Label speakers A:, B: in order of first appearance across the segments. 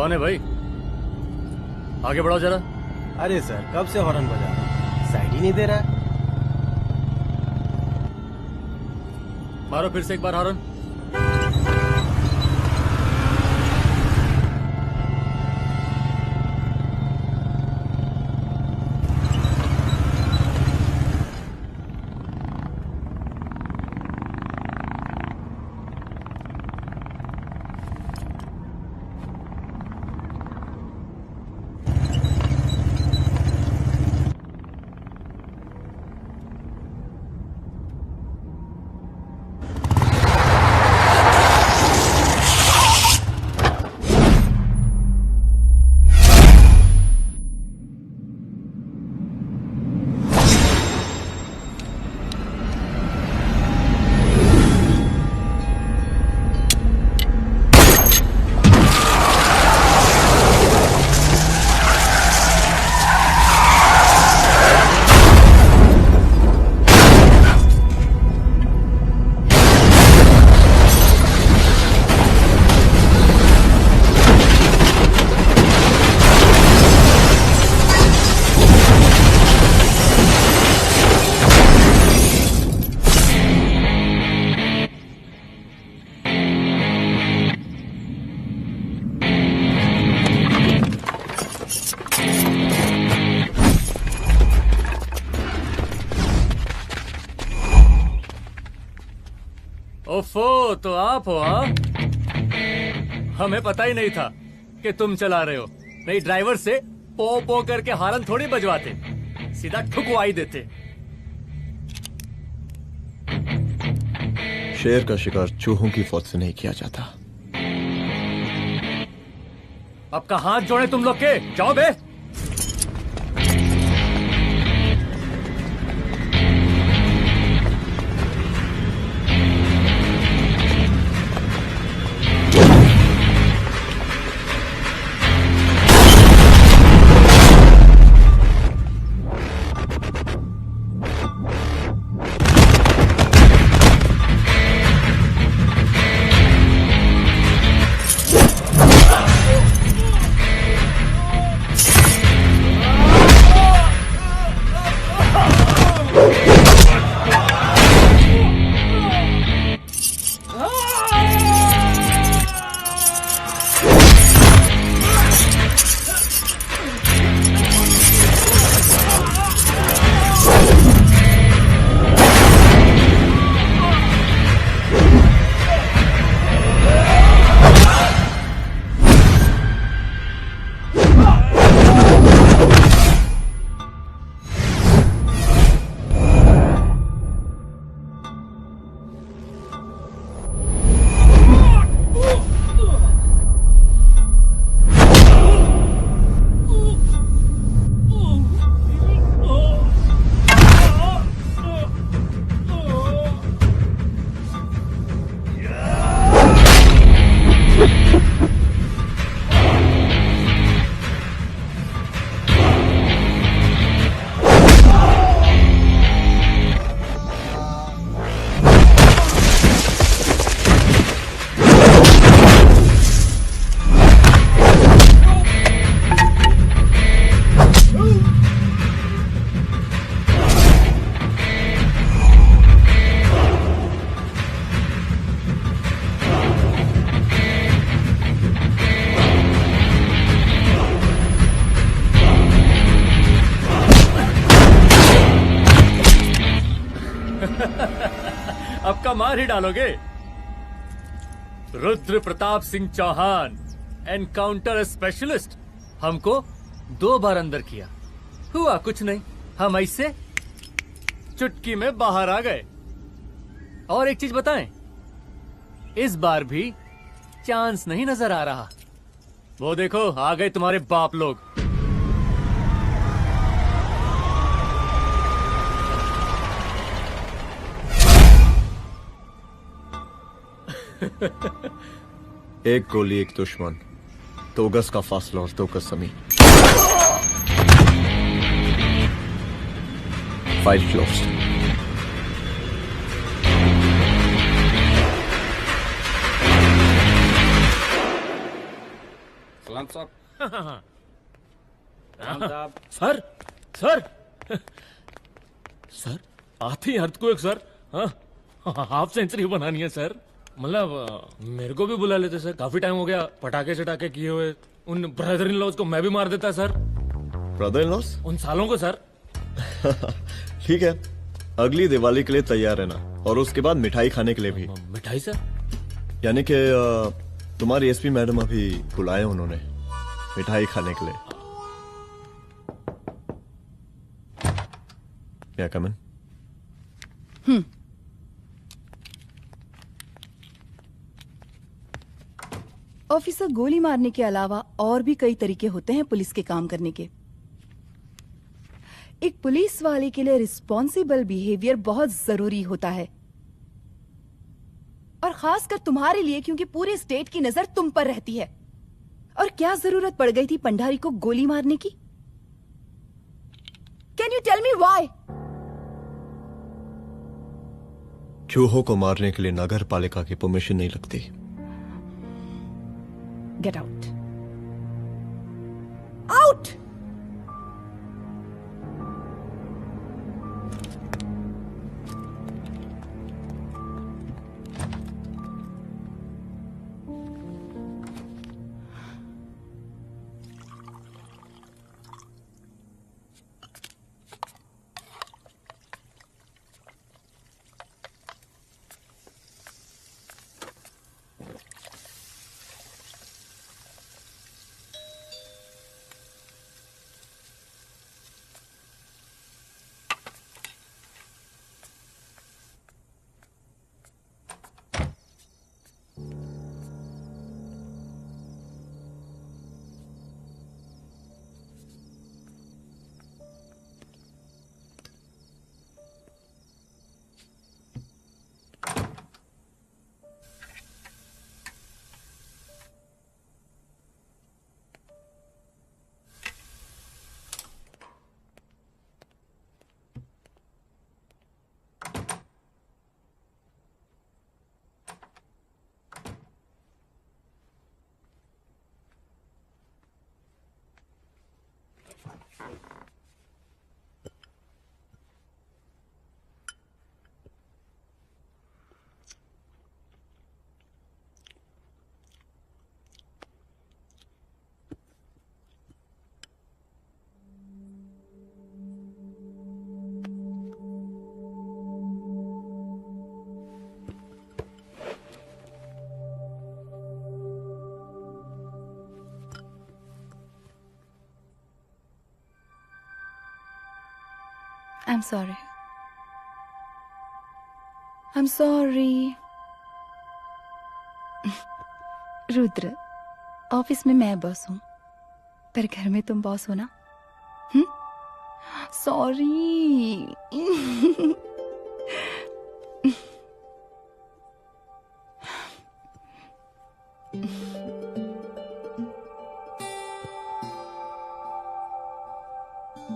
A: कौन है भाई? आगे बढ़ाओ जरा।
B: अरे सर, कब से हॉर्न बजा रहा है, साइड ही नहीं दे रहा है।
A: मारो फिर से एक बार हॉर्न। ओफो, तो आप हो? हाँ, हमें पता ही नहीं था कि तुम चला रहे हो। नहीं, ड्राइवर से पो पो करके हॉर्न थोड़ी बजवाते, सीधा ठुकवाई देते।
C: शेर का शिकार चूहों की फौज से नहीं किया जाता।
A: अब का हाथ जोड़े तुम लोग के, जाओ बे। अब का मार ही डालोगे? रुद्र प्रताप सिंह चौहान, एनकाउंटर स्पेशलिस्ट, हमको 2 बार अंदर किया, हुआ कुछ नहीं। हम ऐसे चुटकी में बाहर आ गए। और एक चीज बताएं, इस बार भी चांस नहीं नजर आ रहा। वो देखो, आ गए तुम्हारे बाप लोग।
C: एक गोली, एक दुश्मन, 2 गज का फासला और 2 गज जमीन। File closed.
D: खान साहब।
E: सर सर सर आते ही अर्थक्वेक सर। हाँ, हाफ सेंचुरी बनानी है सर। मतलब मेरे को भी बुला लेते सर, काफी टाइम हो गया पटाखे चटाखे किए हुए। उन ब्रदर इन लॉज को मैं भी मार देता सर,
C: ब्रदर इन लॉस?
E: उन सालों को सर।
C: ठीक है, अगली दिवाली के लिए तैयार रहना, और उसके बाद मिठाई खाने के लिए भी।
E: मिठाई सर?
C: यानी कि तुम्हारी एसपी मैडम अभी बुलाए उन्होंने मिठाई खाने के लिए। क्या कमन?
F: ऑफिसर, गोली मारने के अलावा और भी कई तरीके होते हैं पुलिस के काम करने के। एक पुलिस वाले के लिए रिस्पॉन्सिबल बिहेवियर बहुत जरूरी होता है, और खासकर तुम्हारे लिए, क्योंकि पूरे स्टेट की नजर तुम पर रहती है। और क्या जरूरत पड़ गई थी पंडारी को गोली मारने की? Can you tell me why?
C: चूहों को मारने के लिए नगर पालिका की परमिशन नहीं लगती।
F: Get out, out. I'm sorry. I'm sorry. Rudra, office में मैं बॉस हूं, पर घर में तुम बॉस हो ना? सॉरी।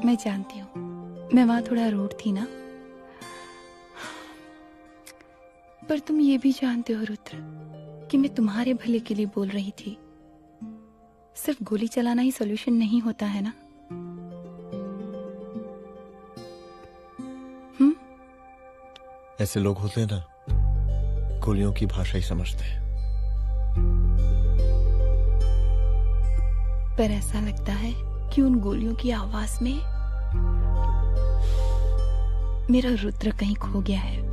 F: मैं जानती हूँ, मैं वहां थोड़ा रूड थी ना, पर तुम ये भी जानते हो रुद्र कि मैं तुम्हारे भले के लिए बोल रही थी। सिर्फ गोली चलाना ही सॉल्यूशन नहीं होता है ना।
C: ऐसे लोग होते हैं ना, गोलियों की भाषा ही समझते हैं।
F: पर ऐसा लगता है कि उन गोलियों की आवाज में मेरा रुद्र कहीं खो गया है।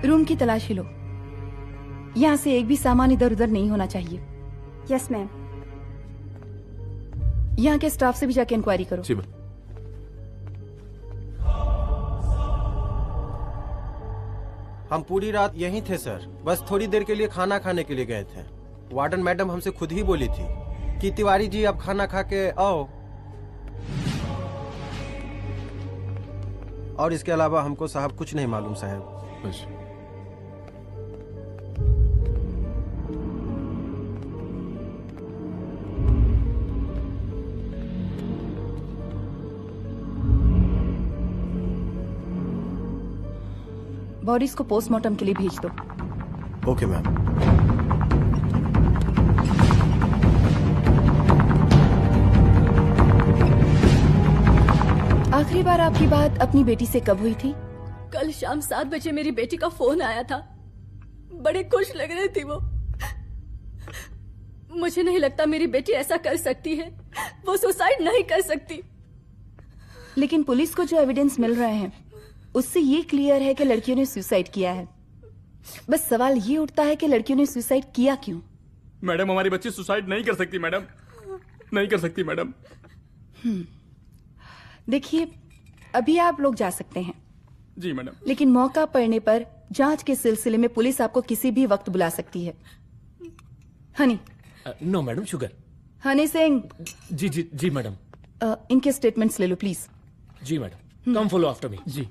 F: रूम की तलाशी लो। यहाँ से एक भी सामान इधर उधर नहीं होना चाहिए।
D: Yes ma'am.
F: यहाँ के स्टाफ से भी जाके इंक्वायरी करो।
G: जी मैम।
B: हम पूरी रात यहीं थे सर, बस थोड़ी देर के लिए खाना खाने के लिए गए थे। वार्डन मैडम हमसे खुद ही बोली थी कि तिवारी जी अब खाना खा के आओ, और इसके अलावा हमको साहब कुछ नहीं मालूम साहब।
G: बस।
F: बॉडीज को पोस्टमार्टम के लिए भेज दो।
B: Okay ma'am.
F: आखिरी बार आपकी बात अपनी बेटी से कब हुई थी?
H: कल शाम 7 बजे मेरी बेटी का फोन आया था। बड़ी खुश लग रही थी वो। मुझे नहीं लगता मेरी बेटी ऐसा कर सकती है। वो सुसाइड नहीं कर सकती।
F: लेकिन पुलिस को जो एविडेंस मिल रहे हैं उससे ये क्लियर है कि लड़कियों ने सुसाइड किया है। बस सवाल ये उठता है कि लड़कियों ने सुसाइड किया क्यों?
I: मैडम, हमारी बच्ची सुसाइड नहीं कर सकती मैडम, नहीं कर सकती मैडम।
F: देखिए, अभी आप लोग जा सकते हैं।
I: जी मैडम।
F: लेकिन मौका पड़ने पर जांच के सिलसिले में पुलिस आपको किसी भी वक्त बुला सकती है। Honey.
E: No madam, sugar.
F: Honey Singh.
E: जी जी जी मैडम।
F: इनके स्टेटमेंट्स ले लो प्लीज।
E: जी madam, come follow after me. जी।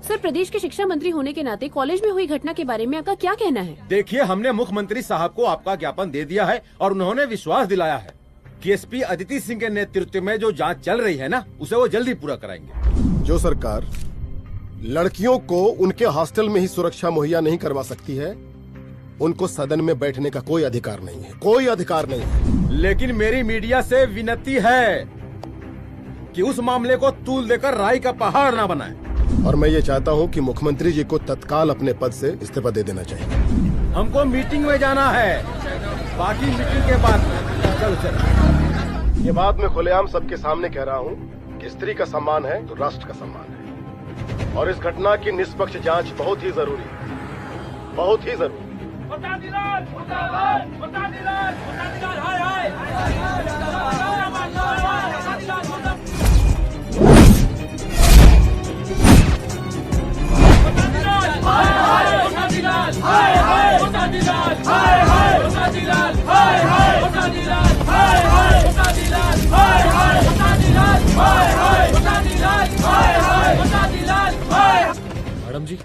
H: सर, प्रदेश के शिक्षा मंत्री होने के नाते कॉलेज में हुई घटना के बारे में आपका क्या कहना है?
J: देखिए, हमने मुख्यमंत्री साहब को आपका ज्ञापन दे दिया है और उन्होंने विश्वास दिलाया है कि एसपी अदिति सिंह के नेतृत्व में जो जांच चल रही है ना, उसे वो जल्दी पूरा कराएंगे।
K: जो सरकार लड़कियों को उनके हॉस्टल में ही सुरक्षा मुहैया नहीं करवा सकती है, उनको सदन में बैठने का कोई अधिकार नहीं है, कोई अधिकार नहीं है।
J: लेकिन मेरी मीडिया से विनती है कि उस मामले को तूल देकर राई का पहाड़ ना बनाए।
K: और मैं ये चाहता हूँ कि मुख्यमंत्री जी को तत्काल अपने पद से इस्तीफा दे देना चाहिए।
J: हमको मीटिंग में जाना है, बाकी मीटिंग के बाद। चलो चलो।
K: ये बात मैं खुलेआम सबके सामने कह रहा हूँ कि स्त्री का सम्मान है तो राष्ट्र का सम्मान है, और इस घटना की निष्पक्ष जांच बहुत ही जरूरी है, बहुत ही जरूरी।
E: मैडम जी,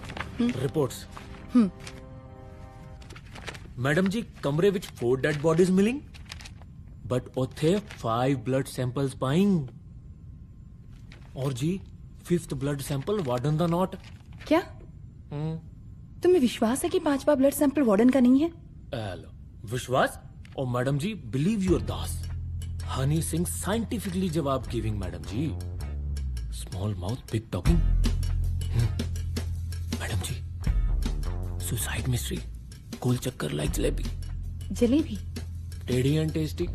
E: रिपोर्ट्स। मैडम जी, कमरे विच 4 डेड बॉडीज मिलिंग, बट उथे 5 ब्लड सैंपल्स पाइंग। और जी, 5th ब्लड सैंपल वार्डन दा नॉट।
F: क्या तुम्हें विश्वास है कि 5वां ब्लड सैंपल वार्डन का नहीं है?
E: विश्वास? और मैडम जी, बिलीव योर दास। हनी सिंह साइंटिफिकली जवाब giving madam ji. Small mouth big talking. Madam ji, suicide mystery, गोल चक्कर लाइक जलेबी।
F: जलेबी
E: टेढ़ी एंड टेस्टी।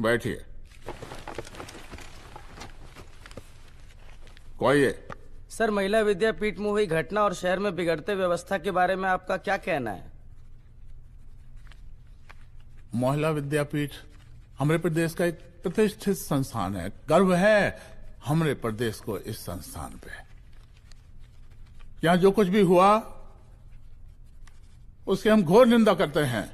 G: बैठिए। कोई है?
L: सर, महिला विद्यापीठ में हुई घटना और शहर में बिगड़ते व्यवस्था के बारे में आपका क्या कहना है?
M: महिला विद्यापीठ हमारे प्रदेश का एक प्रतिष्ठित संस्थान है। गर्व है हमारे प्रदेश को इस संस्थान पे। यहां जो कुछ भी हुआ उसकी हम घोर निंदा करते हैं।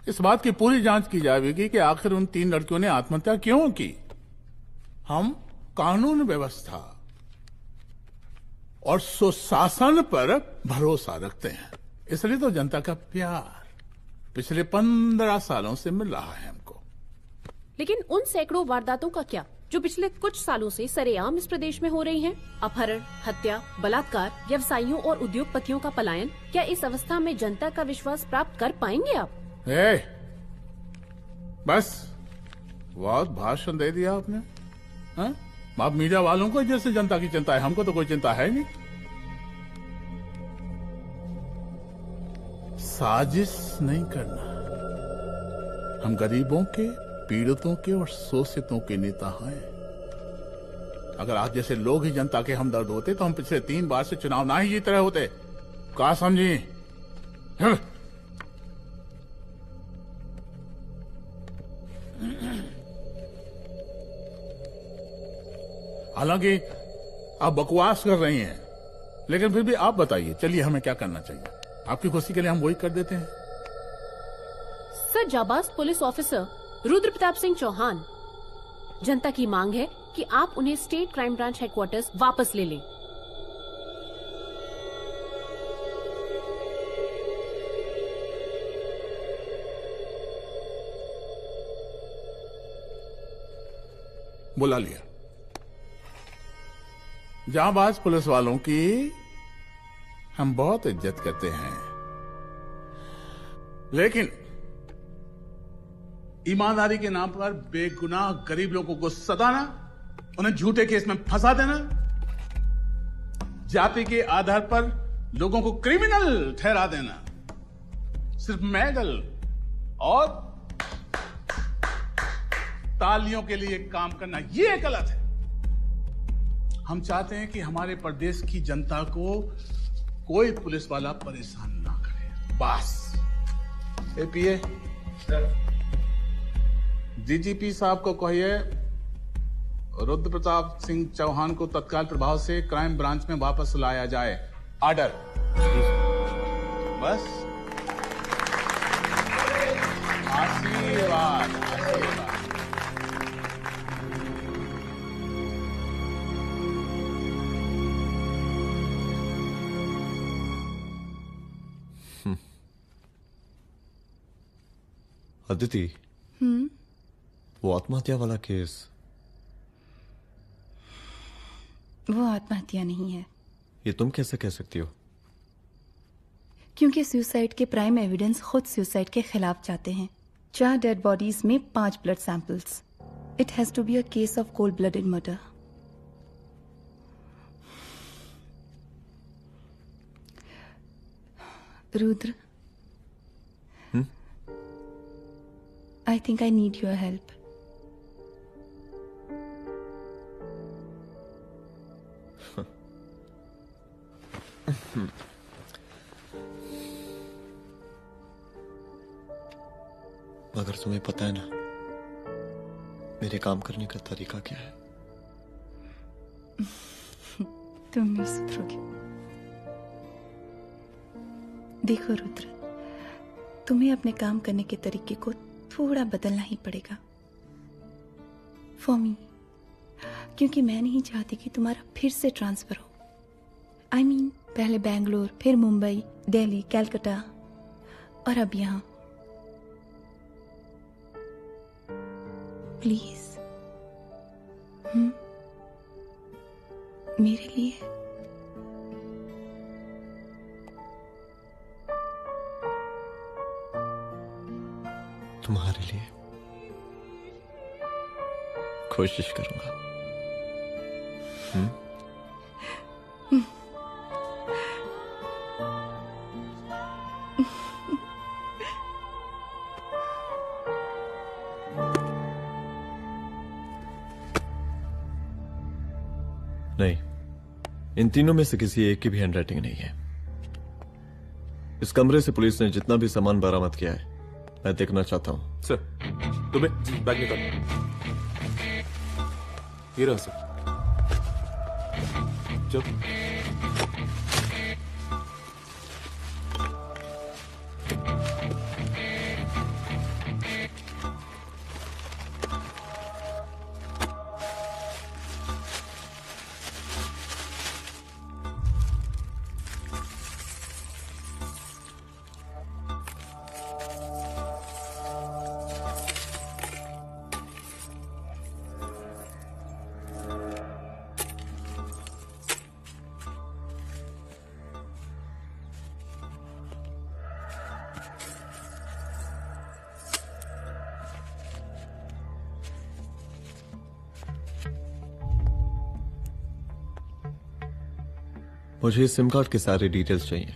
M: इस बात की पूरी जांच की जाएगी कि आखिर उन 3 लड़कियों ने आत्महत्या क्यों की। हम कानून व्यवस्था और सुशासन पर भरोसा रखते हैं, इसलिए तो जनता का प्यार। पिछले 15 सालों से मिल रहा है हमको।
D: लेकिन उन सैकड़ों वारदातों का क्या जो पिछले कुछ सालों से सरेआम इस प्रदेश में हो रही हैं? अपहरण, हत्या, बलात्कार, व्यवसायियों और उद्योगपतियों का पलायन। क्या इस अवस्था में जनता का विश्वास प्राप्त कर पाएंगे आप?
M: बस बहुत भाषण दे दिया आपने। हाँ? आप मीडिया वालों को जैसे जनता की चिंता है, हमको तो कोई चिंता है नहीं। साजिश नहीं करना। हम गरीबों के, पीड़ितों के और शोषितों के नेता हैं। अगर आप जैसे लोग ही जनता के हमदर्द होते तो हम पिछले 3 बार से चुनाव ना ही जीत रहे होते। क्या समझी? हालांकि आप बकवास कर रही हैं, लेकिन फिर भी आप बताइए, चलिए हमें क्या करना चाहिए? आपकी खुशी के लिए हम वही कर देते हैं।
D: सर, जाबाज पुलिस ऑफिसर रुद्र प्रताप सिंह चौहान, जनता की मांग है कि आप उन्हें स्टेट क्राइम ब्रांच हेडक्वार्टर्स वापस ले लें।
M: बुला लिया। जाबाज पुलिस वालों की हम बहुत इज्जत करते हैं, लेकिन ईमानदारी के नाम पर बेगुनाह गरीब लोगों को सताना, उन्हें झूठे केस में फंसा देना, जाति के आधार पर लोगों को क्रिमिनल ठहरा देना, सिर्फ मेडल और तालियों के लिए काम करना, ये गलत है। हम चाहते हैं कि हमारे प्रदेश की जनता को कोई पुलिस वाला परेशान ना करे, बस। एपीए डीजीपी साहब को कहिए रुद्र प्रताप सिंह चौहान को तत्काल प्रभाव से क्राइम ब्रांच में वापस लाया जाए। ऑर्डर। बस। आशीर्वाद, आशीर्वाद।
C: अदिति, वो आत्महत्या वाला केस,
F: वो आत्महत्या नहीं है।
C: ये तुम कैसे कह सकती हो?
F: क्योंकि सुसाइड के प्राइम एविडेंस खुद सुसाइड के खिलाफ जाते हैं। 4 डेड बॉडीज में 5 blood samples. It has to be a case of cold blooded murder. Rudra, I think I need your help.
C: मगर तुम्हें पता है ना मेरे काम करने का तरीका क्या है?
F: तुम नहीं सुधरोगे। देखो रुद्र, तुम्हें अपने काम करने के तरीके को थोड़ा बदलना ही पड़ेगा फॉर मी, क्योंकि मैं नहीं चाहती कि तुम्हारा फिर से ट्रांसफर हो। I mean, पहले बैंगलोर, फिर मुंबई, दिल्ली, कलकत्ता और अब यहां। प्लीज मेरे लिए।
C: तुम्हारे लिए कोशिश करूंगा। नहीं, इन तीनों में से किसी एक की भी हैंडराइटिंग नहीं है। इस कमरे से पुलिस ने जितना भी सामान बरामद किया है मैं देखना चाहता हूं।
I: सर, तुम्हें बैग निकाल। ये रहा सर। चल।
C: मुझे इस सिम कार्ड के सारे डिटेल्स चाहिए।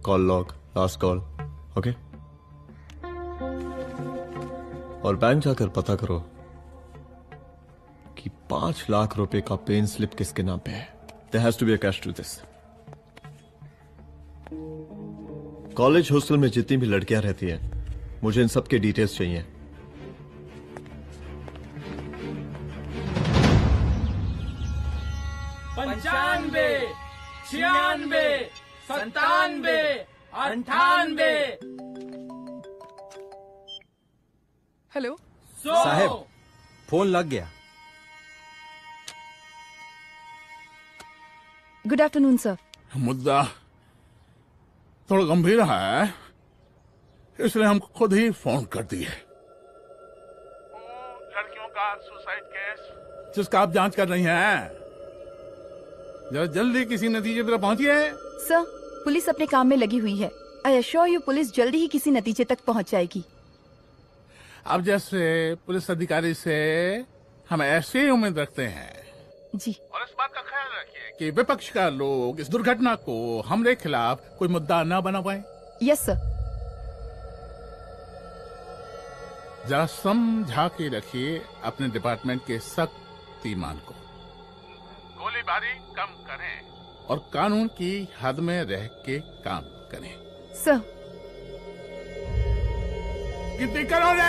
C: Call log, last call, okay? और बैंक जाकर पता करो कि 5 लाख रुपए का पेन स्लिप किसके नाम पे है। There has to be a cash to this. College hostel में जितनी भी लड़कियां रहती हैं, मुझे इन सब के डिटेल्स चाहिए।
E: पंचानवे, 96, 97, 98।
G: हेलो
B: साहब, फोन लग गया।
G: Good afternoon sir.
M: मुद्दा थोड़ा गंभीर है, इसलिए हम खुद ही फोन कर दिए। लड़कियों का सुसाइड केस जिसका आप जांच कर रही हैं, जरा जल्दी किसी नतीजे पर पहुंचिए।
G: सर, पुलिस अपने काम में लगी हुई है। आई एश्योर यू पुलिस जल्दी ही किसी नतीजे तक पहुंच जाएगी।
M: अब जैसे पुलिस अधिकारी से हम ऐसे ही उम्मीद रखते हैं
G: जी।
M: और इस बात का ख्याल रखिए कि विपक्ष का लोग इस दुर्घटना को हमरे खिलाफ कोई मुद्दा न बना पाए।
G: Yes sir.
M: जरा समझा के रखिए अपने डिपार्टमेंट के शक्तिमान को। गोलीबारी कम करें और कानून की हद में रह के काम करें।
G: सर।
M: कितनी करो रे?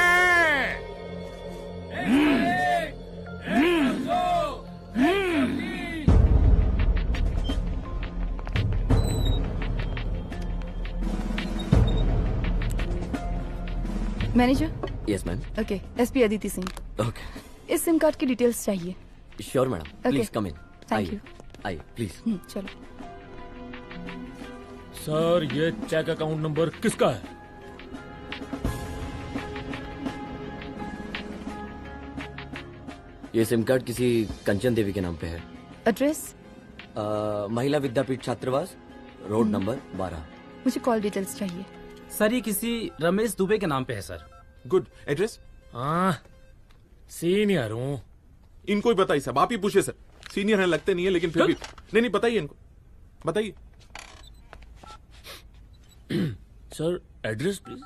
G: Manager.
N: Yes ma'am.
G: Okay, SP Aditi Singh.
N: Okay,
G: इस सिम कार्ड की डिटेल्स चाहिए।
N: Sure madam, please come in.
G: Thank you.
N: आइए प्लीज।
G: चलो।
E: सर, ये चेक अकाउंट नंबर किसका है?
N: ये सिम कार्ड किसी कंचन देवी के नाम पे है।
G: एड्रेस?
N: महिला विद्यापीठ छात्रावास, रोड नंबर 12।
G: मुझे कॉल डिटेल्स चाहिए।
O: सर, ये किसी रमेश दुबे के नाम पे है सर।
I: गुड। एड्रेस?
E: हाँ, सीनियर हूँ।
I: इनको ही बताइए साहब, आप ही पूछे सर। सीनियर है लगते नहीं है, लेकिन फिर भी नहीं बताइए इनको, बताइए।
E: Sir, address please.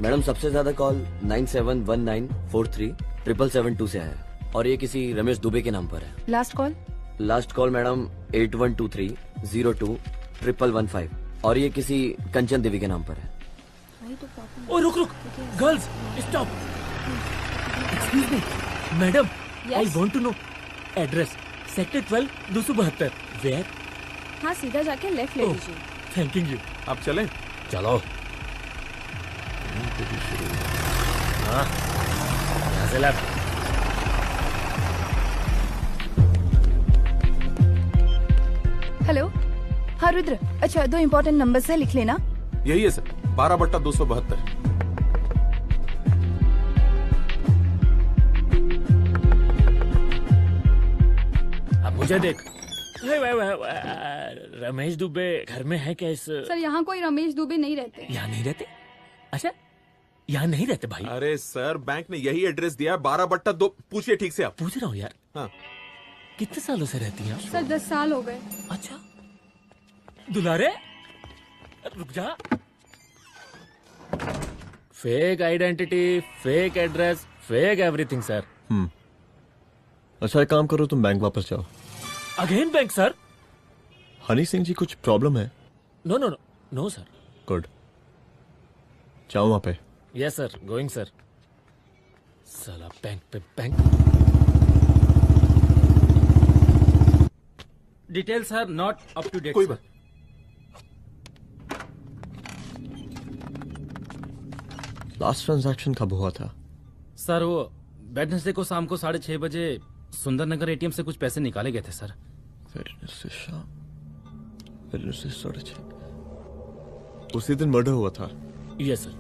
N: मैडम, सबसे ज्यादा कॉल 9719437772 से आया है और ये किसी रमेश दुबे के नाम पर है।
G: Last call?
N: Last call madam 8123021115 और ये किसी कंचन देवी के नाम पर है।
E: ओ रुक, girls stop. Excuse me madam, I want to know address. Sector 12 272। Where?
H: हाँ, सीधा जाके लेफ्ट ले लीजिए।
E: Thank you.
I: आप चलें?
E: चलो। हाँ, यहाँ से लेफ्ट।
G: हेलो। हाँ रुद्र, अच्छा 2 इम्पोर्टेंट नंबर्स है, लिख लेना।
I: यही है सर, 12/272।
E: अब मुझे देख। रमेश दुबे घर में है क्या? इस
H: सर, यहाँ कोई रमेश दुबे नहीं रहते।
E: यहाँ नहीं रहते? अच्छा, यहाँ नहीं रहते भाई?
I: अरे सर, बैंक ने यही एड्रेस दिया है, 12/2। पूछिए ठीक से आप।
E: पूछ रहा हूँ यार।
I: हाँ।
E: कितने सालों से रहती हैं?
H: सर, 10 साल हो गए।
E: अच्छा, दुलारे रुक जा। Fake identity, fake address, fake everything sir.
C: अच्छा, एक काम करो, तुम बैंक वापस जाओ।
E: Again bank sir?
C: Honey Singh ji, कुछ प्रॉब्लम है?
E: No no no no sir.
C: Good, जाओ वहां पे।
E: Yes sir, going sir. साला बैंक पे bank.
O: Details are not up to date.
I: कोई बात।
C: लास्ट ट्रांजैक्शन कब हुआ था?
O: सर, वो वेडनेसडे को शाम को 6:30 बजे सुंदरनगर एटीएम से कुछ पैसे निकाले गए थे सर।
C: वेडनेसडे शाम, वेडनेसडे 6:30। उसी दिन मर्डर हुआ था?
E: Yes sir.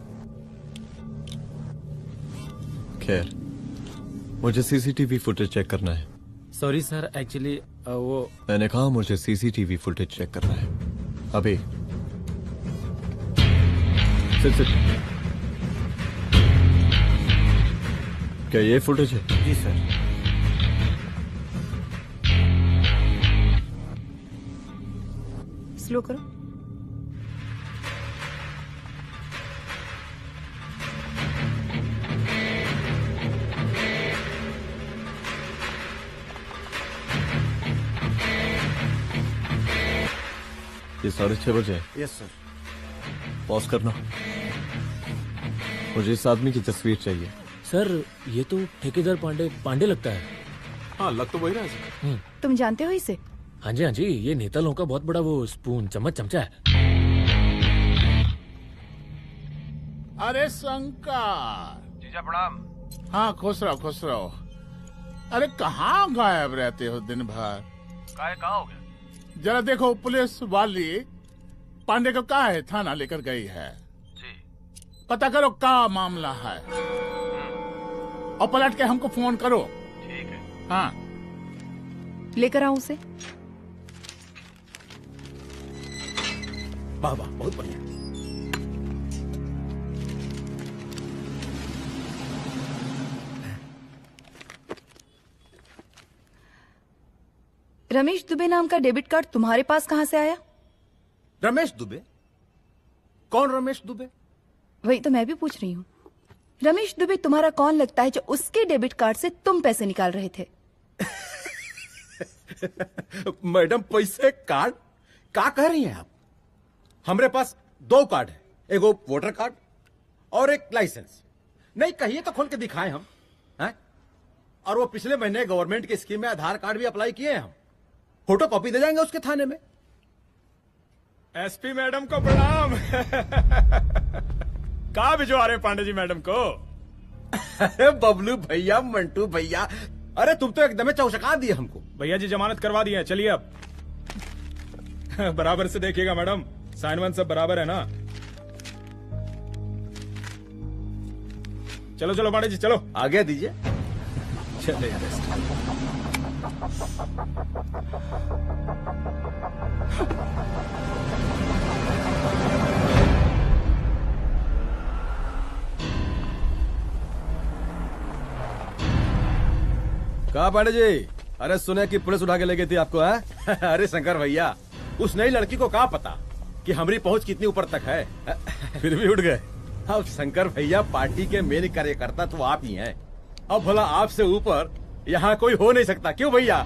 C: खैर, मुझे सीसीटीवी फुटेज चेक करना है।
O: सॉरी सर, एक्चुअली वो
C: मैंने कहा मुझे सीसीटीवी फुटेज चेक करना है अभी। सिट। क्या ये फुटेज है?
B: जी सर।
F: स्लो करो।
C: ये 6:30 बजे है।
B: Yes sir.
C: पॉज करना। मुझे इस आदमी की तस्वीर चाहिए।
E: सर ये तो ठेकेदार पांडे लगता है।
I: हाँ लग तो वही रहा है सर।
F: तुम जानते हो इसे?
E: हाँ जी ये नेता लोगों का बहुत बड़ा वो स्पून चमचा है।
M: अरे शंकर।
P: जीजा प्रणाम।
M: हाँ खुश रहो। अरे कहाँ गायब रहते हो दिन भर?
P: कहाँ हो गया?
M: जरा देखो पुलिस वाली पांडे को कहा है थाना लेकर गई है।
P: जी।
M: पता करो क्या मामला है और पलट के हमको फोन करो।
P: ठीक है।
M: हाँ
G: लेकर आओ उसे।
J: वाह वाह बहुत बढ़िया।
G: रमेश दुबे नाम का डेबिट कार्ड तुम्हारे पास कहां से आया?
J: रमेश दुबे? कौन रमेश दुबे?
G: वही तो मैं भी पूछ रही हूँ। रमेश दुबे तुम्हारा कौन लगता है जो उसके डेबिट कार्ड से तुम पैसे निकाल रहे थे?
J: मैडम पैसे कार्ड क्या कह रही हैं आप? हमारे पास 2 कार्ड है, एक वोटर कार्ड और एक लाइसेंस। नहीं कहिए तो खोल के दिखाएं हम हैं? और वो पिछले महीने गवर्नमेंट की स्कीम में आधार कार्ड भी अप्लाई किए हैं हम। फोटो कॉपी दे जाएंगे उसके थाने में।
Q: एसपी मैडम को प्रणाम। कहाँ भिजवा रहे पांडे जी मैडम को?
J: अरे बबलू भैया, मंटू भैया, अरे तुम तो एकदम चौसका दिए हमको।
Q: भैया जी जमानत करवा दी है, चलिए अब। बराबर से देखिएगा मैडम, साइन वन सब बराबर है ना? चलो चलो पांडे जी चलो।
J: आगे दीजिए।
Q: चलिए।
J: कहा पांडे जी? अरे सुने कि पुलिस उठा के ले गई थी आपको है? अरे शंकर भैया, उस नई लड़की को क्या पता कि हमारी पहुंच कितनी ऊपर तक है। फिर भी उठ गए। अब शंकर भैया पार्टी के मेन कार्यकर्ता तो आप ही हैं। अब भला आपसे ऊपर यहाँ कोई हो नहीं सकता, क्यों भैया?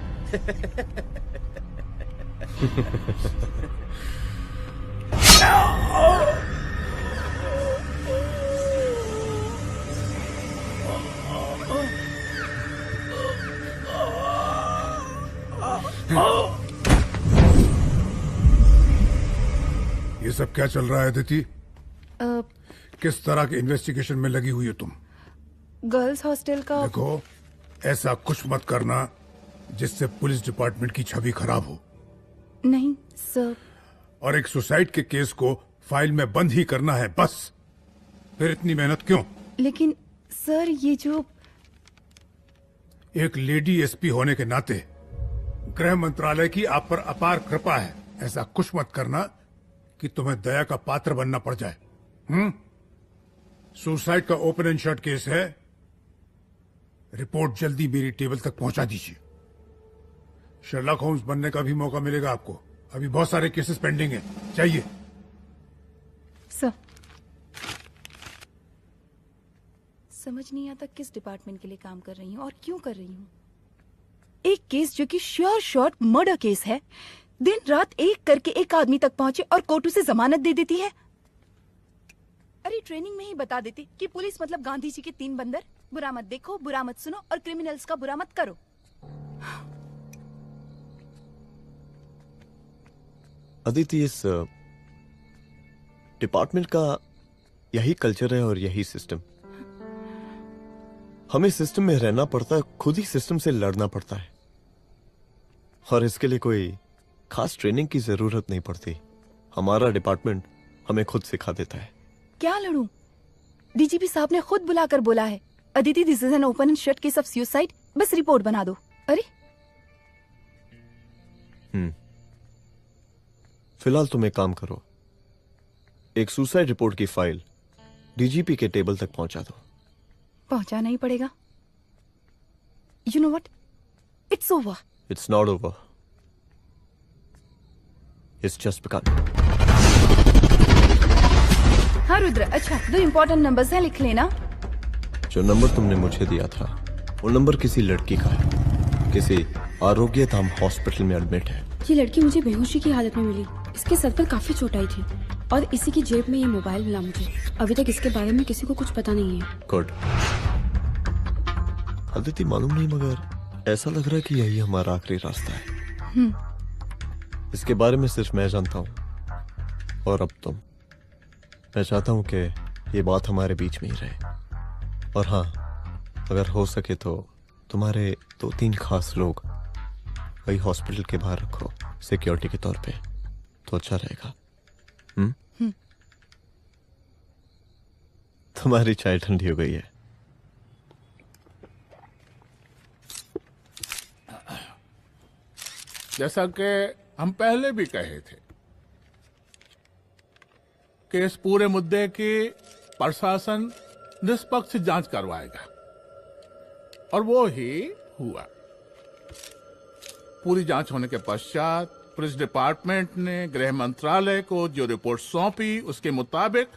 R: ये सब क्या चल रहा है अदिति? किस तरह के इन्वेस्टिगेशन में लगी हुई है तुम?
F: गर्ल्स हॉस्टल का।
R: देखो ऐसा कुछ मत करना जिससे पुलिस डिपार्टमेंट की छवि खराब हो।
F: नहीं सर।
R: और एक सुसाइड के केस को फाइल में बंद ही करना है बस। फिर इतनी मेहनत क्यों?
F: लेकिन सर ये जो
R: एक लेडी एसपी होने के नाते गृह मंत्रालय की आप पर अपार कृपा है। ऐसा कुछ मत करना कि तुम्हें दया का पात्र बनना पड़ जाए। सुसाइड का ओपन एंड शट केस है। रिपोर्ट जल्दी मेरी टेबल तक पहुंचा दीजिए। शर्लॉक होम्स बनने का भी मौका मिलेगा आपको। अभी बहुत सारे केसेस पेंडिंग हैं। चाहिए
F: सर। समझ नहीं आता किस डिपार्टमेंट के लिए काम कर रही हूँ और क्यों कर रही हूँ। एक केस जो कि श्योर शॉट मर्डर केस है, दिन रात एक करके एक आदमी तक पहुंचे और कोर्ट उसे जमानत दे देती है। अरे ट्रेनिंग में ही बता देती कि पुलिस मतलब गांधी जी के 3 बंदर, बुरा मत देखो, बुरा मत सुनो और क्रिमिनल्स का बुरा मत करो।
C: अदिति, इस डिपार्टमेंट का यही कल्चर है और यही सिस्टम। हमें सिस्टम में रहना पड़ता है, खुद ही सिस्टम से लड़ना पड़ता है और इसके लिए कोई खास ट्रेनिंग की जरूरत नहीं पड़ती। हमारा डिपार्टमेंट हमें खुद सिखा देता है।
F: क्या लड़ूं? डीजीपी साहब ने खुद बुलाकर बोला है, Aditi this is an open and shut case of suicide, बस रिपोर्ट बना दो। अरे
C: फिलहाल तुम एक काम करो, एक सुसाइड रिपोर्ट की फाइल डीजीपी के टेबल तक पहुंचा दो।
F: पहुंचाना ही पड़ेगा। You know what, it's over.
C: It's not over. It's just begun.
G: हाँ रुद्र, अच्छा 2 इम्पोर्टेंट नंबर्स हैं, लिख लेना।
C: जो नंबर तुमने मुझे दिया था वो नंबर किसी लड़की का है, किसी आरोग्य धाम हॉस्पिटल में एडमिट है।
S: ये लड़की मुझे बेहोशी की हालत में मिली। इसके सर पर काफी चोट आई थी और इसी की जेब में ये मोबाइल मिला मुझे। अभी तक इसके बारे में किसी को कुछ पता नहीं है।
C: गुड। अदिति मालूम नहीं, मगर ऐसा लग रहा है कि यही हमारा आखिरी रास्ता है। इसके बारे में सिर्फ मैं जानता हूँ और अब तुम। मैं चाहता हूँ कि ये बात हमारे बीच में ही रहे। और हाँ, अगर हो सके तो तुम्हारे 2-3 खास लोग वही हॉस्पिटल के बाहर रखो सिक्योरिटी के तौर पे, तो अच्छा रहेगा। तुम्हारी चाय ठंडी हो गई है।
M: जैसा कि हम पहले भी कहे थे कि इस पूरे मुद्दे की प्रशासन निष्पक्ष जांच करवाएगा, और वो ही हुआ। पूरी जांच होने के पश्चात पुलिस डिपार्टमेंट ने गृह मंत्रालय को जो रिपोर्ट सौंपी उसके मुताबिक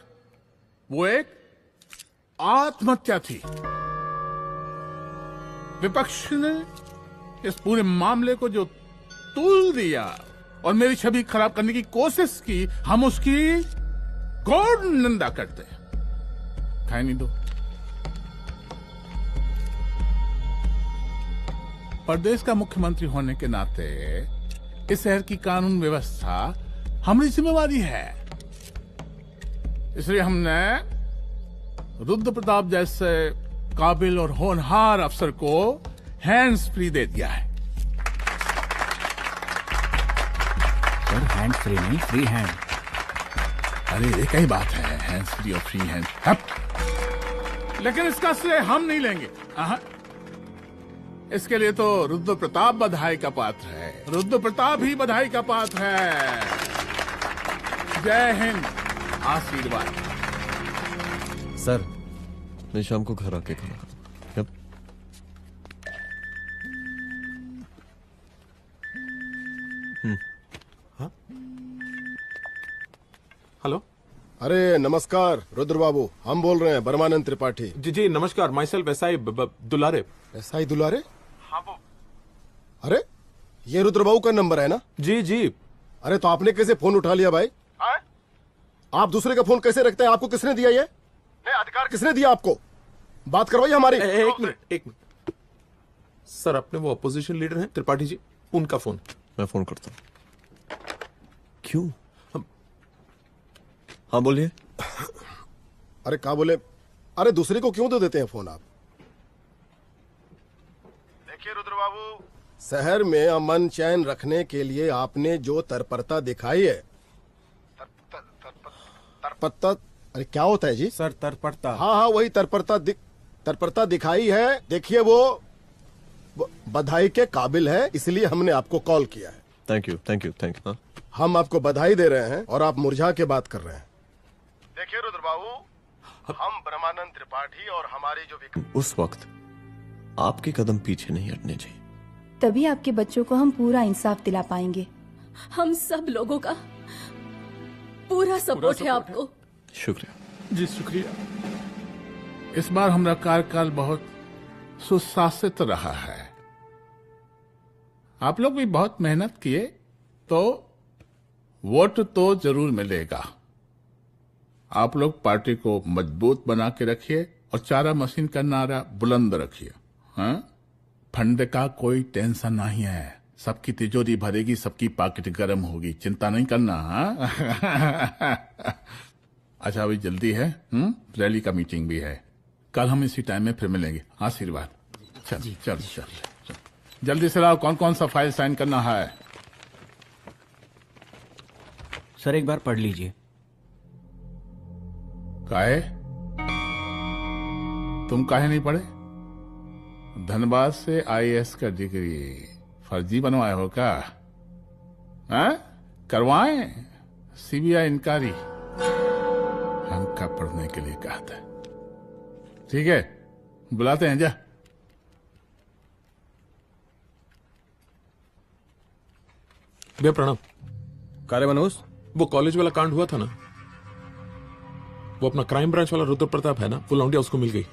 M: वो एक आत्महत्या थी। विपक्ष ने इस पूरे मामले को जो तूल दिया और मेरी छवि खराब करने की कोशिश की, हम उसकी घोर निंदा करते हैं। खाए नहीं दो। प्रदेश का मुख्यमंत्री होने के नाते इस शहर की कानून व्यवस्था हमारी जिम्मेवारी है। इसलिए हमने रुद्र प्रताप जैसे काबिल और होनहार अफसर को हैंड्स फ्री दे दिया है।
O: सर हैंड फ्री नहीं, फ्री हैंड।
M: अरे एक ही बात है, हैंड्स फ्री और फ्री हैंड। लेकिन इसका श्रेय हम नहीं लेंगे। इसके लिए तो रुद्र प्रताप बधाई का पात्र है। रुद्र प्रताप ही बधाई का पात्र है। जय हिंद। आशीर्वाद।
C: सर, मैं शाम को घर आके खाना।
I: हेलो।
K: अरे नमस्कार रुद्र बाबू, हम बोल रहे हैं परमानंद त्रिपाठी।
I: जी जी नमस्कार। My self SI Dulare.
K: SI दुलारे? हाँ वो। अरे ये रुद्र बाबू का नंबर है ना?
I: जी जी।
K: अरे तो आपने कैसे फोन उठा लिया भाई? आप दूसरे का फोन कैसे रखते हैं? आपको किसने दिया ये अधिकार? किसने दिया आपको? बात करवाइए हमारी।
I: एक मिनट। सर अपने वो अपोजिशन लीडर हैं त्रिपाठी जी, उनका फोन।
C: मैं फोन करता हूँ। क्यों? हाँ बोलिए।
K: अरे क्या बोले? अरे दूसरे को क्यों दे देते हैं फोन आप? देखिए रुद्र बाबू, शहर में अमन चैन रखने के लिए आपने जो तत्परता दिखाई है। तत्परता? अरे क्या होता है जी?
B: सर तत्परता।
K: हाँ हाँ वही तत्परता दिखाई है। देखिए वो बधाई के काबिल है, इसलिए हमने आपको कॉल किया है।
C: Thank you.
K: हम आपको बधाई दे रहे हैं और आप मुरझा के बात कर रहे हैं। देखिए रुद्र बाबू, हम ब्रह्मानंद त्रिपाठी और हमारी जो
C: उस वक्त आपके कदम पीछे नहीं हटने चाहिए।
G: तभी आपके बच्चों को हम पूरा इंसाफ दिला पाएंगे।
H: हम सब लोगों का पूरा सपोर्ट है आपको।
C: शुक्रिया
M: जी, शुक्रिया। इस बार हमारा कार्यकाल बहुत सुशासित रहा है। आप लोग भी बहुत मेहनत किए, तो वोट तो जरूर मिलेगा। आप लोग पार्टी को मजबूत बना के रखिए और चारा मशीन का नारा बुलंद रखिए। हाँ, फंड का कोई टेंशन नहीं है। सबकी तिजोरी भरेगी, सबकी पॉकेट गर्म होगी, चिंता नहीं करना। हाँ? अच्छा अभी जल्दी है, रैली का मीटिंग भी है। कल हम इसी टाइम में फिर मिलेंगे। आशीर्वाद। चल जल्दी से लाओ, कौन कौन सा फाइल साइन करना है?
O: सर एक बार पढ़ लीजिए।
M: काहे? तुम काहे नहीं पढ़े? धनबाद से आईएएस का डिग्री फर्जी बनवाए हो क्या? करवाएं सीबीआई इंक्वायरी। हमका पढ़ने के लिए कहा था। ठीक है, बुलाते हैं। जा
I: भैया प्रणाम।
J: कार्य मनोज,
I: वो कॉलेज वाला कांड हुआ था ना, वो अपना क्राइम ब्रांच वाला रुद्र प्रताप है ना, वो लौंडिया उसको मिल गई।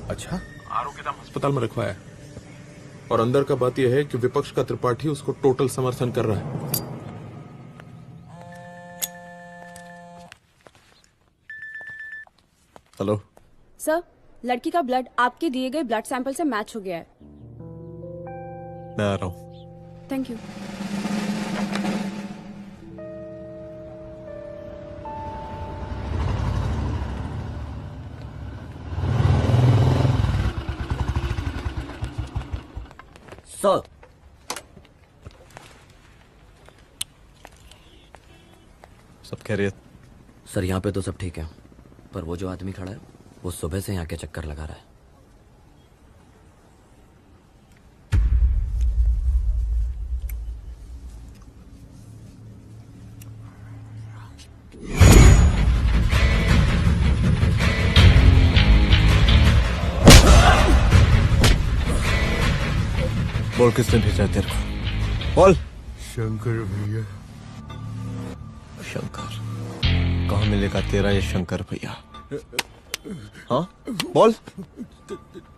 J: अच्छा।
I: आरोग्य धाम अस्पताल में रखवाया है। और अंदर का बात यह है कि विपक्ष का त्रिपाठी उसको टोटल समर्थन कर रहा है।
C: हेलो
S: सर, लड़की का ब्लड आपके दिए गए ब्लड सैंपल से मैच हो गया है।
C: मैं आ रहा हूँ।
S: Thank you.
N: सर,
C: सब खैरियत?
N: सर यहाँ पे तो सब ठीक है, पर वो जो आदमी खड़ा है वो सुबह से यहाँ के चक्कर लगा रहा है।
C: बोल किसने भेजा है तेरे को? बोल।
R: शंकर भैया।
C: शंकर? कहाँ मिलेगा तेरा ये शंकर भैया? हाँ बोल।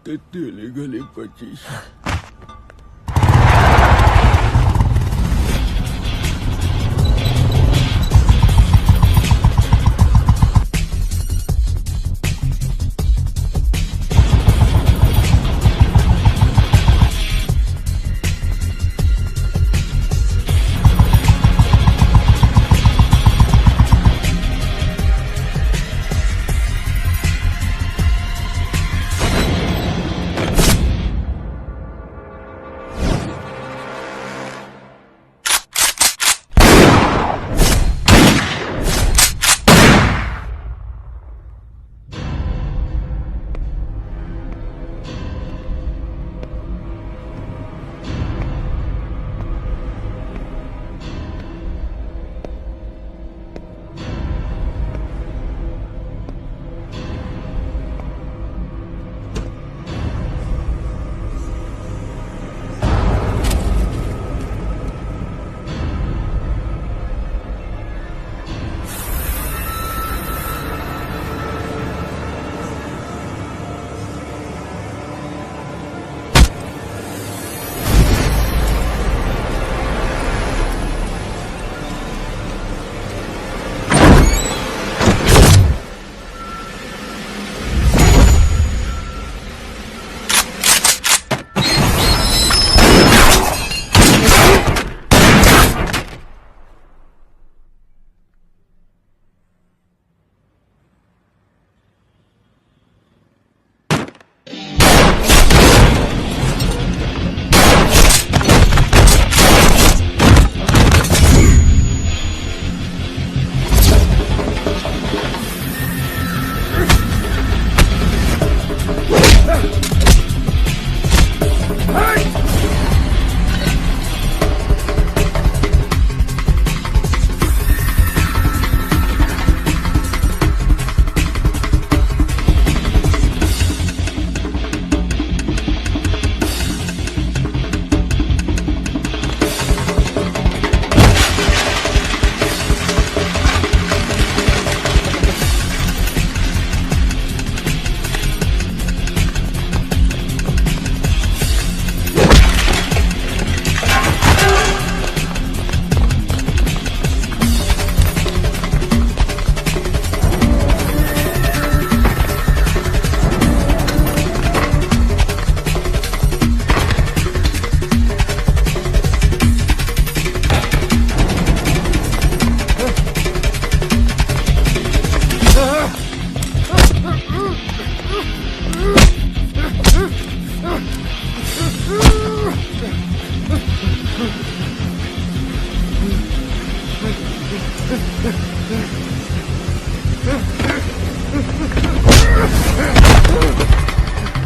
R: गली 25।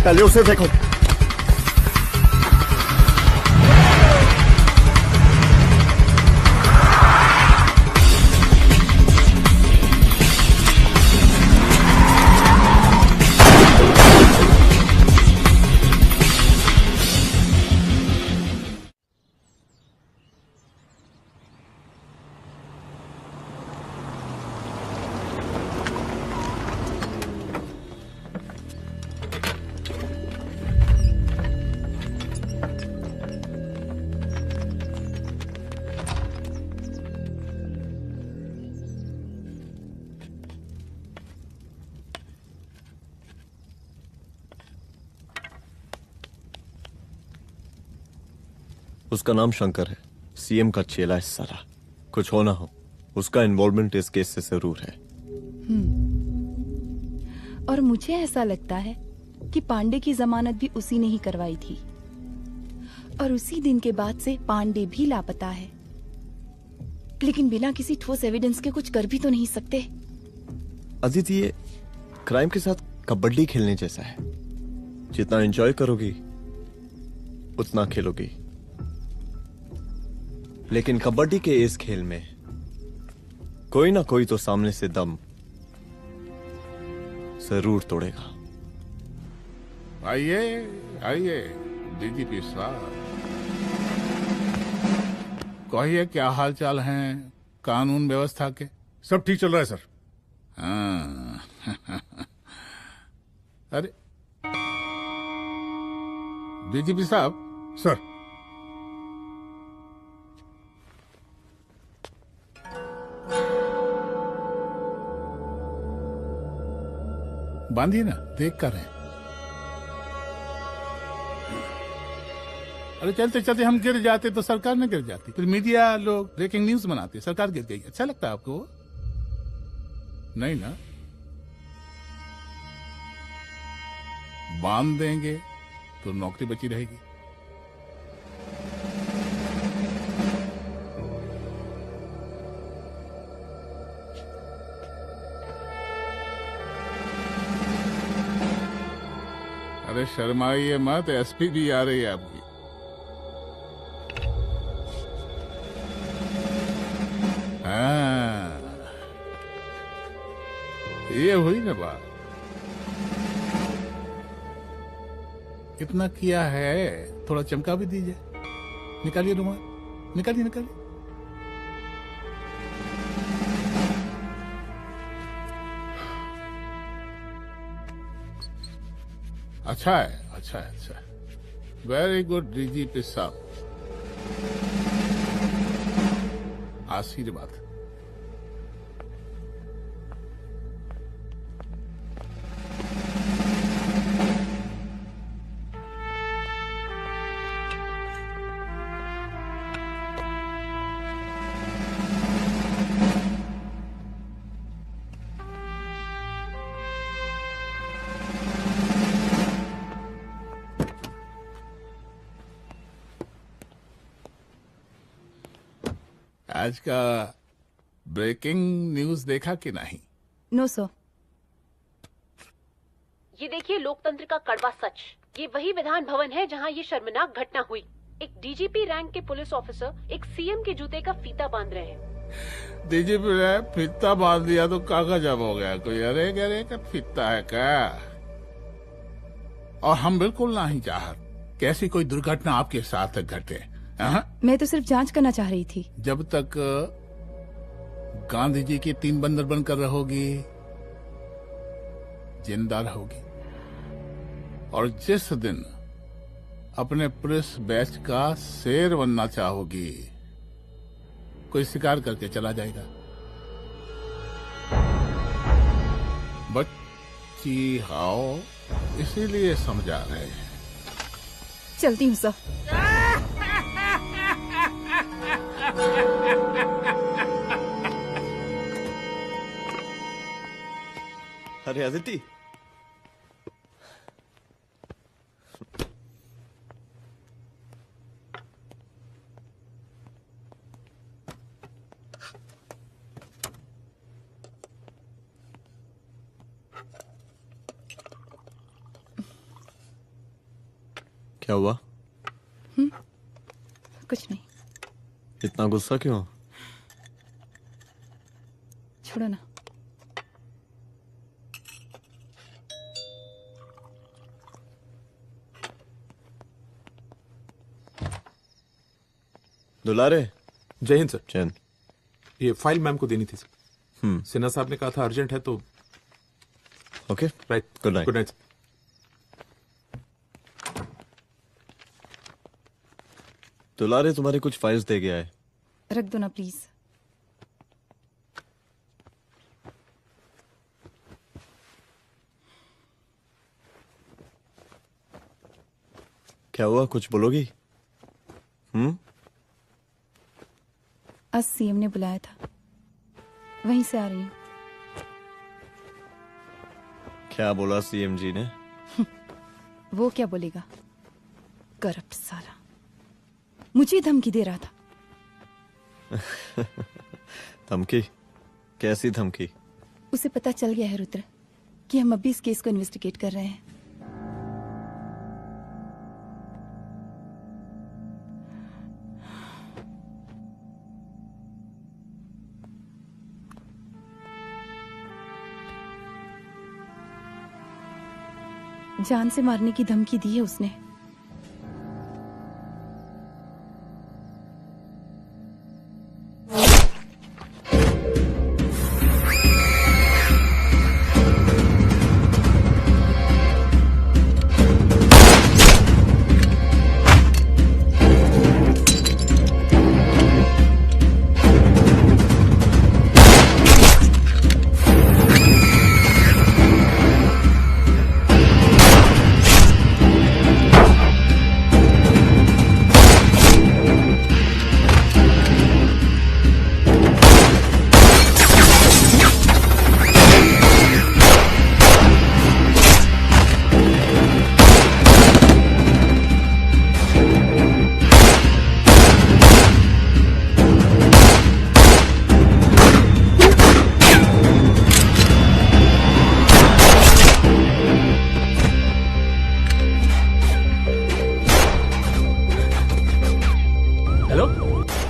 C: पहले उसे देखो। उसका नाम शंकर है, सीएम का चेला है सारा। कुछ हो ना हो, उसका इन्वॉल्वमेंट इस केस से जरूर है।
F: और मुझे ऐसा लगता है कि पांडे की जमानत भी उसी ने ही करवाई थी, और उसी दिन के बाद से पांडे भी लापता है। लेकिन बिना किसी ठोस एविडेंस के कुछ कर भी तो नहीं सकते।
C: अदिति, ये क्राइम के साथ कबड्डी खेलने जैसा है। जितना एंजॉय करोगी उतना खेलोगी, लेकिन कबड्डी के इस खेल में कोई ना कोई तो सामने से दम जरूर तोड़ेगा।
M: आइए आइए डीजीपी साहब, कहिए क्या हाल चाल हैं कानून व्यवस्था के?
R: सब ठीक चल रहा है सर।
M: हाँ। अरे डीजीपी साहब।
R: सर।
M: बांधिए ना, देख कर हैं। अरे चलते चलते हम गिर जाते तो सरकार न गिर जाती, फिर मीडिया लोग ब्रेकिंग न्यूज बनाते, सरकार गिर गई। अच्छा लगता है आपको? नहीं ना? बांध देंगे तो नौकरी बची रहेगी। अरे शर्माइए मत, एसपी भी आ रही है आपकी। हाँ, ये हुई ना बात। इतना किया है, थोड़ा चमका भी दीजिए। निकालिए रुमाल, निकालिए निकालिए। अच्छा है, अच्छा है, अच्छा है। वेरी गुड डीजीपी साहब, आशीर्वाद। आज का ब्रेकिंग न्यूज देखा कि नहीं?
F: No sir.
D: ये देखिए लोकतंत्र का कड़वा सच। ये वही विधान भवन है जहां ये शर्मनाक घटना हुई। एक डीजीपी रैंक के पुलिस ऑफिसर एक सीएम के जूते का फीता बांध रहे हैं।
M: डीजीपी ने फीता बांध दिया तो कागज अब हो गया कोई? अरे गरे का फीता है क्या? और हम बिल्कुल नहीं चाहते कि ऐसी कोई दुर्घटना आपके साथ घटे।
F: मैं तो सिर्फ जांच करना चाह रही थी।
M: जब तक गांधी जी की 3 बंदर बनकर रहोगी, जिंदा रहोगी। और जिस दिन अपने पुलिस बैच का शेर बनना चाहोगी, कोई शिकार करके चला जाएगा। बच्ची हाओ, इसीलिए समझा रहे हैं।
F: चलती हूँ सर।
C: अरे अदिति, क्या हुआ?
F: कुछ नहीं।
C: इतना गुस्सा क्यों?
F: छोड़ो ना।
C: दुलारे।
I: जय हिंद सर।
C: जय हिंद।
I: ये फाइल मैम को देनी थी सर। सिन्हा साहब ने कहा था अर्जेंट है तो।
C: Okay,
I: right.
C: Good night.
I: Good night.
C: दुलारे तुम्हारे कुछ फाइल्स दे गया है।
F: रख दो ना प्लीज।
C: क्या हुआ, कुछ बोलोगी?
F: आज सीएम ने बुलाया था, वहीं से आ रही हूँ।
C: क्या बोला सीएम जी ने?
F: वो क्या बोलेगा, करप्ट साला, मुझे धमकी दे रहा था।
C: धमकी? कैसी धमकी?
F: उसे पता चल गया है रुद्र कि हम अभी इस केस को इन्वेस्टिगेट कर रहे हैं। जान से मारने की धमकी दी है उसने।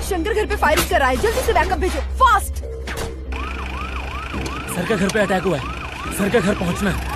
F: शंकर घर पे फायरिंग कर रहा है, जल्दी से बैकअप भेजो, फास्ट।
E: सर के घर पे अटैक हुआ है, सर के घर पहुंचना है।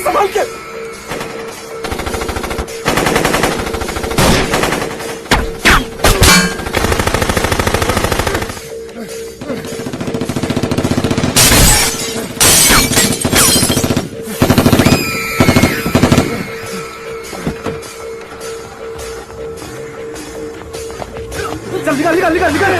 J: संभाल के। चल निकाल निकाल निकाल निकाल।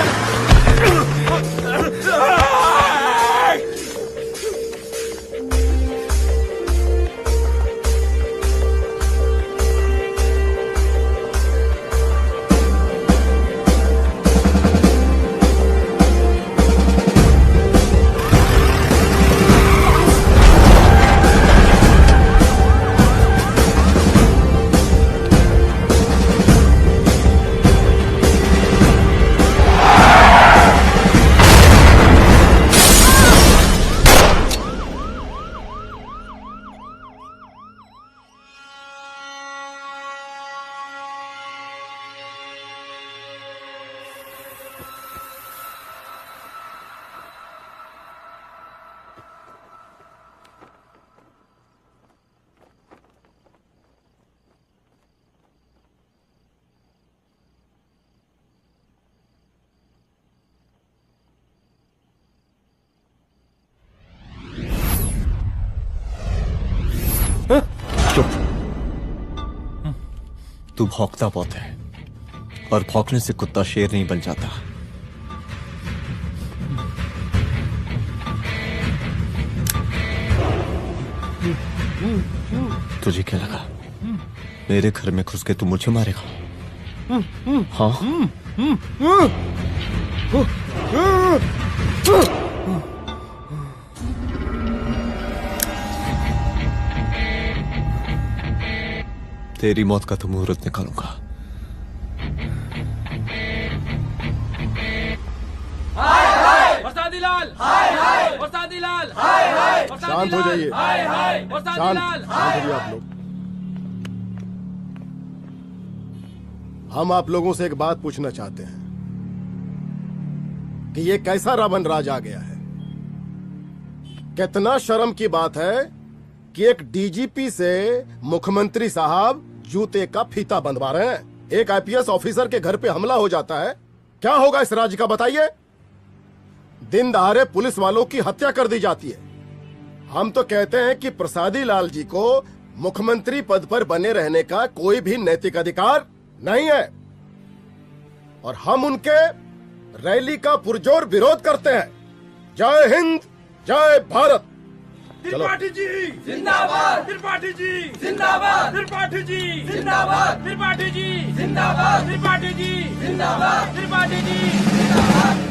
C: तू भौंकता बहुत है, और भौंकने से कुत्ता शेर नहीं बन जाता। तुझे क्या लगा मेरे घर में घुस के तू मुझे मारेगा? हाँ? तेरी मौत का तो मुहूर्त निकालूंगा।
K: शांत हो जाइए, शांत हो जाइए आप लोग। हम आप लोगों से एक बात पूछना चाहते हैं कि ये कैसा रावण राज आ गया है। कितना शर्म की बात है कि एक डीजीपी से मुख्यमंत्री साहब जूते का फीता बंधवा रहे हैं। एक आईपीएस ऑफिसर के घर पे हमला हो जाता है, क्या होगा इस राज्य का बताइए? दिन दहाड़े पुलिस वालों की हत्या कर दी जाती है। हम तो कहते हैं कि प्रसादी लाल जी को मुख्यमंत्री पद पर बने रहने का कोई भी नैतिक अधिकार नहीं है, और हम उनके रैली का पुरजोर विरोध करते हैं। जय हिंद, जय भारत।
T: त्रिपाठी जी जिंदाबाद, त्रिपाठी जी जिंदाबाद, त्रिपाठी जी जिंदाबाद, त्रिपाठी जी जिंदाबाद, त्रिपाठी जी जिंदाबाद, त्रिपाठी जी जिंदाबाद।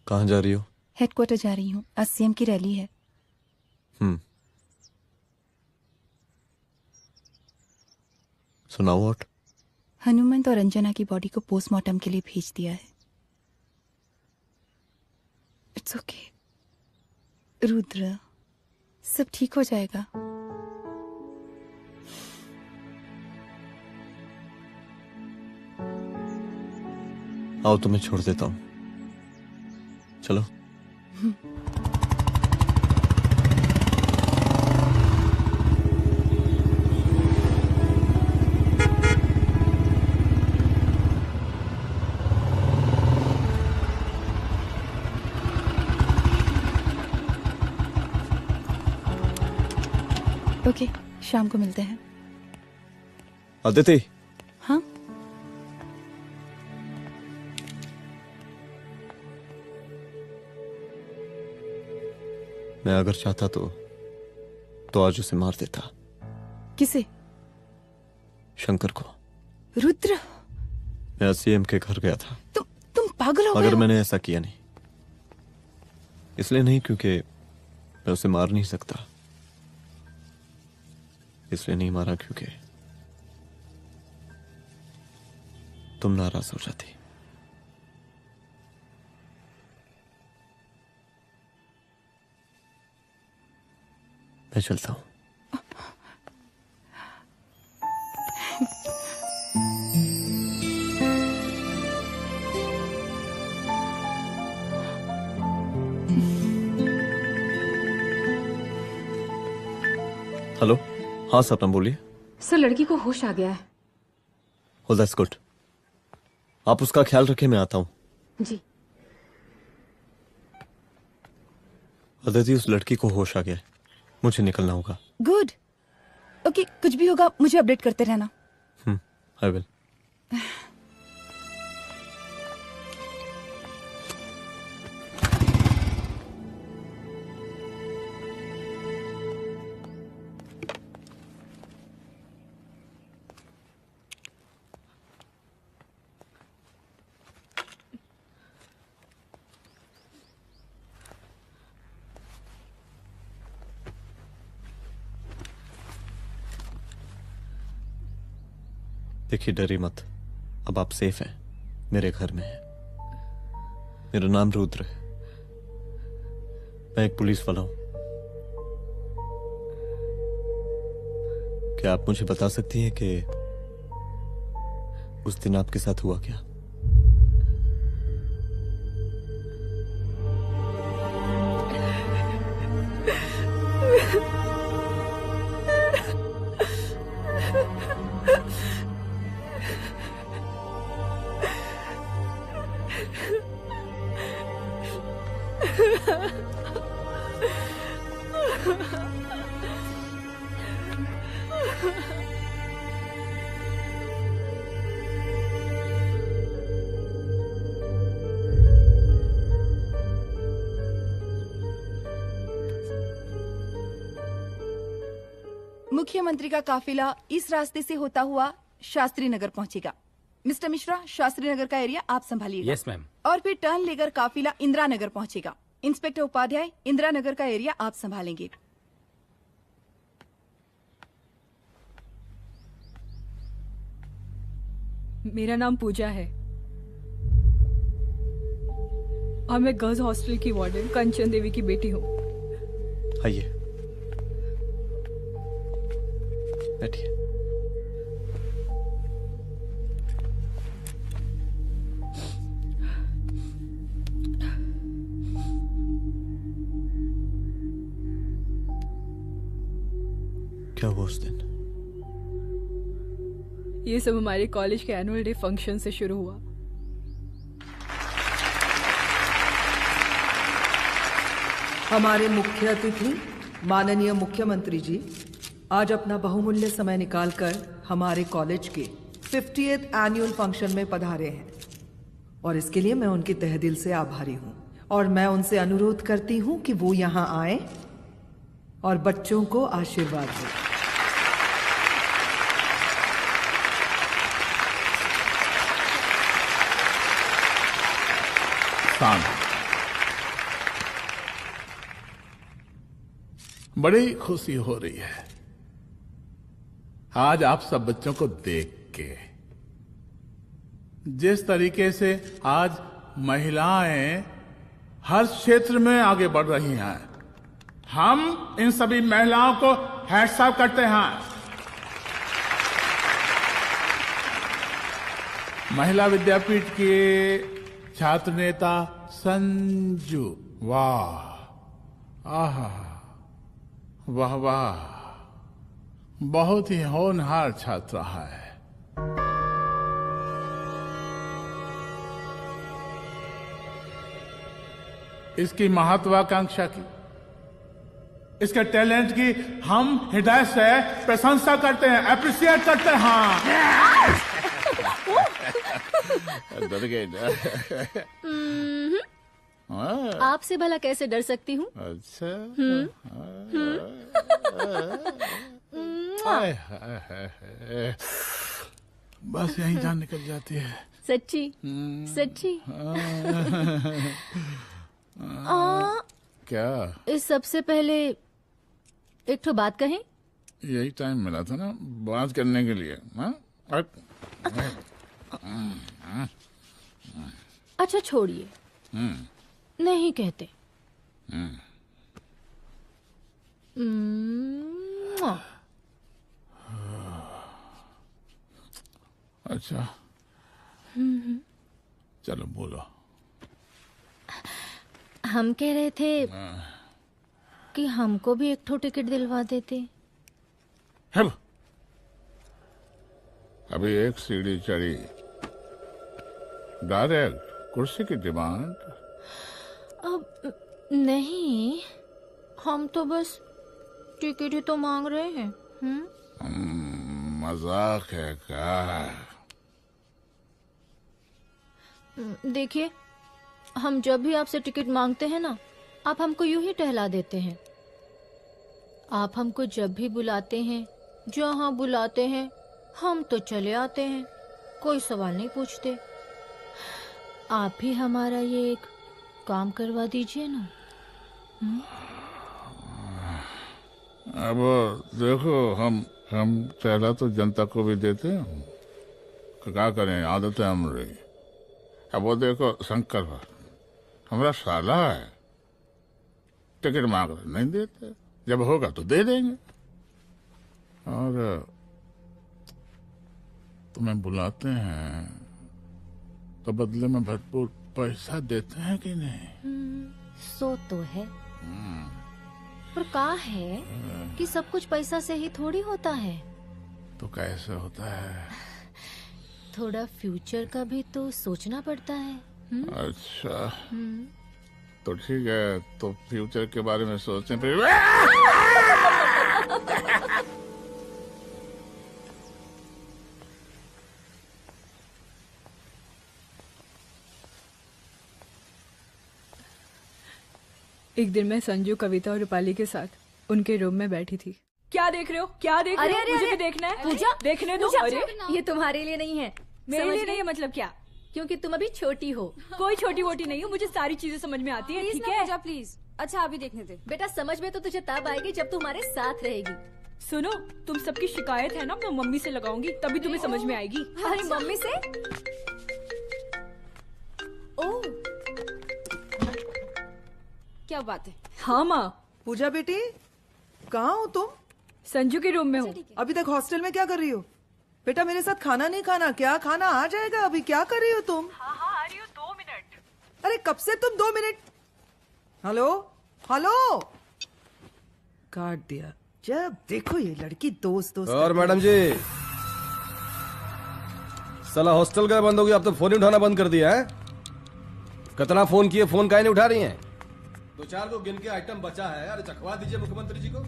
C: कहाँ जा रही हो?
F: हेडक्वार्टर जा रही हूँ, आज सीएम की रैली है।
C: सुनाओ व्हाट?
F: हनुमंत और अंजना की बॉडी को पोस्टमार्टम के लिए भेज दिया है। इट्स ओके रुद्र, सब ठीक हो जाएगा।
C: आओ तुम्हें छोड़ देता हूँ, चलो।
F: ओके, शाम को मिलते हैं।
C: अदिति।
F: हाँ?
C: मैं अगर चाहता तो आज उसे मार देता।
F: किसे?
C: शंकर को।
F: रुद्र,
C: मैं सीएम के घर गया था।
F: तुम पागल हो गए
C: मगर
F: हो?
C: मैंने ऐसा किया नहीं। इसलिए नहीं क्योंकि मैं उसे मार नहीं सकता, इसलिए नहीं मारा क्योंकि तुम नाराज हो जाती। मैं चलता हूं। हेलो, हाँ सपना बोलिए।
S: सर, लड़की को होश आ गया है।
C: Oh, that's good. आप उसका ख्याल रखें, मैं आता हूं।
S: जी।
C: अदिति, उस लड़की को होश आ गया है, मुझे निकलना होगा।
F: गुड। ओके, कुछ भी होगा मुझे अपडेट करते रहना।
C: I will. देखिए, डरिए मत, अब आप सेफ हैं, मेरे घर में हैं। मेरा नाम रुद्र है, मैं एक पुलिस वाला हूं। क्या आप मुझे बता सकती हैं कि उस दिन आपके साथ हुआ क्या?
G: मुख्यमंत्री का काफिला इस रास्ते से होता हुआ शास्त्री नगर पहुंचेगा। मिस्टर मिश्रा, शास्त्री नगर का एरिया आप संभालिएगा।
O: Yes ma'am.
G: और फिर टर्न लेकर काफिला इंदिरा नगर पहुंचेगा। इंस्पेक्टर उपाध्याय, इंदिरा नगर का एरिया आप संभालेंगे।
H: मेरा नाम पूजा है और मैं गर्ल्स हॉस्टल की वार्डन कंचन देवी की बेटी हूँ।
C: आइए, बैठिए। क्या हुआ उस दिन?
H: ये सब हमारे कॉलेज के एनुअल डे फंक्शन से शुरू हुआ।
U: हमारे मुख्य अतिथि माननीय मुख्यमंत्री जी आज अपना बहुमूल्य समय निकालकर हमारे कॉलेज के 50th एनुअल फंक्शन में पधारे हैं और इसके लिए मैं उनके तहे दिल से आभारी हूं और मैं उनसे अनुरोध करती हूं कि वो यहां आए और बच्चों को आशीर्वाद दें।
M: बड़ी खुशी हो रही है आज आप सब बच्चों को देख के। जिस तरीके से आज महिलाएं हर क्षेत्र में आगे बढ़ रही हैं, हम इन सभी महिलाओं को हैट्स ऑफ करते हैं। महिला विद्यापीठ के छात्र नेता संजू, वाह, आहा, वाह वाह, बहुत ही होनहार छात्रा है। इसकी महत्वाकांक्षा की, इसके टैलेंट की हम हृदय से प्रशंसा करते हैं, अप्रिशिएट करते हैं। डर गए ना?
H: आपसे भला कैसे डर सकती हूँ?
M: अच्छा। बस यही जान निकल जाती है।
H: सच्ची सच्ची।
M: क्या?
H: इस सबसे पहले एक ठो बात कहें?
M: यही टाइम मिला था ना बात करने के लिए।
H: अच्छा छोड़िए, नहीं कहते।
M: अच्छा चलो बोलो।
H: हम कह रहे थे कि हमको भी एक ठो टिकट दिलवा देते।
M: अभी एक सीढ़ी चढ़ी, डायरेक्ट कुर्सी की डिमांड?
H: अब नहीं, हम तो बस टिकट ही तो मांग रहे हैं।
M: मजाक है क्या?
H: देखिए, हम जब भी आपसे टिकट मांगते हैं ना, आप हमको यूं ही टहला देते हैं। आप हमको जब भी बुलाते हैं, जहाँ बुलाते हैं, हम तो चले आते हैं, कोई सवाल नहीं पूछते। आप ही हमारा ये एक काम करवा दीजिए ना।
M: अब देखो, हम टहला तो जनता को भी देते हैं, क्या करें, आदत है हमारी। अब वो देखो शंकर हमारा साला है, टिकट मांग रहे नहीं देते, जब होगा तो दे देंगे। और तुम्हें बुलाते हैं तो बदले में भरपूर पैसा देते हैं कि नहीं?
H: सो तो है, पर कहा है कि सब कुछ पैसा से ही थोड़ी होता है।
M: तो कैसे होता है?
H: थोड़ा फ्यूचर का भी तो सोचना पड़ता है।
M: अच्छा, तो ठीक है, तो फ्यूचर के बारे में सोचते फिर।
A: एक दिन मैं संजू, कविता और रूपाली के साथ उनके रूम में बैठी थी। क्या देख रहे हो? क्या देख रहे हो? मुझे भी देखना है।
H: पूजा,
A: देखने दो।
H: पूजा,
A: अरे
H: ये तुम्हारे लिए नहीं है।
A: मेरे लिए नहीं है मतलब क्या?
H: क्योंकि तुम अभी छोटी हो।
A: कोई छोटी वोटी नहीं हो, मुझे सारी चीजें समझ में आती है। ठीक है
S: पूजा प्लीज। अच्छा अभी देखने दे।
H: बेटा समझ में तो तुझे तब आएगी जब तू हमारे साथ रहेगी।
A: सुनो, तुम सबकी शिकायत है ना, मैं मम्मी से लगाऊंगी, तभी तुम्हें समझ में आएगी।
H: अरे मम्मी से?
S: ओह क्या बात है।
U: हाँ माँ। पूजा बेटी कहाँ हो तुम?
A: संजू के रूम में हूँ।
U: अभी तक हॉस्टल में क्या कर रही हो? बेटा मेरे साथ खाना नहीं खाना क्या? खाना आ जाएगा, अभी क्या कर रही हो तुम?
A: हाँ आ रही हो, 2 मिनट।
U: अरे कब से तुम 2 मिनट? हेलो हेलो, काट दिया। जब देखो ये लड़की दोस्त दोस्त।
J: और मैडम जी, साला हॉस्टल का बंद हो गया, अब तो फोन ही उठाना बंद कर दिया है। कितना फोन किए, फोन काहे नहीं उठा रही हैं? 2-4 को गिन के आइटम बचा है, अरे चखवा दीजिए मुख्यमंत्री जी को।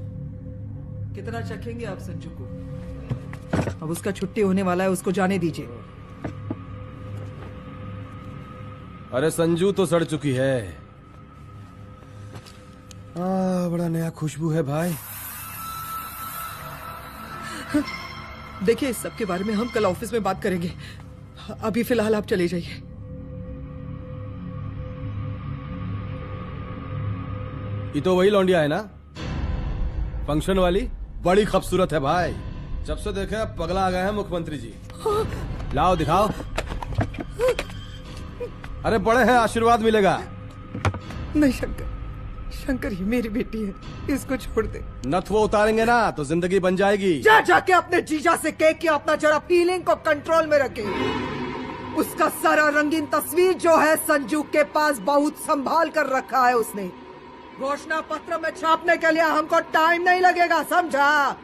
U: कितना चखेंगे आप संजू को? अब उसका छुट्टी होने वाला है, उसको जाने दीजिए।
J: अरे संजू तो सड़ चुकी है। बड़ा नया खुशबू है भाई।
U: देखिए इस सब के बारे में हम कल ऑफिस में बात करेंगे, अभी फिलहाल आप चले जाइए।
J: ये तो वही लौंडिया है ना, फंक्शन वाली? बड़ी खूबसूरत है भाई, जब से देखे अब पगला आ गए हैं मुख्यमंत्री जी। लाओ दिखाओ। अरे बड़े हैं, आशीर्वाद मिलेगा।
U: नहीं शंकर, शंकर ये मेरी बेटी है, इसको छोड़ दे।
J: नथुआ उतारेंगे ना तो जिंदगी बन जाएगी।
U: जा जाके अपने जीजा से कह के अपना जरा फीलिंग को कंट्रोल में रखे। उसका सारा रंगीन तस्वीर जो है संजू के पास बहुत संभाल कर रखा है उसने। घोषणा पत्र में छापने के लिए हमको टाइम नहीं लगेगा, समझा?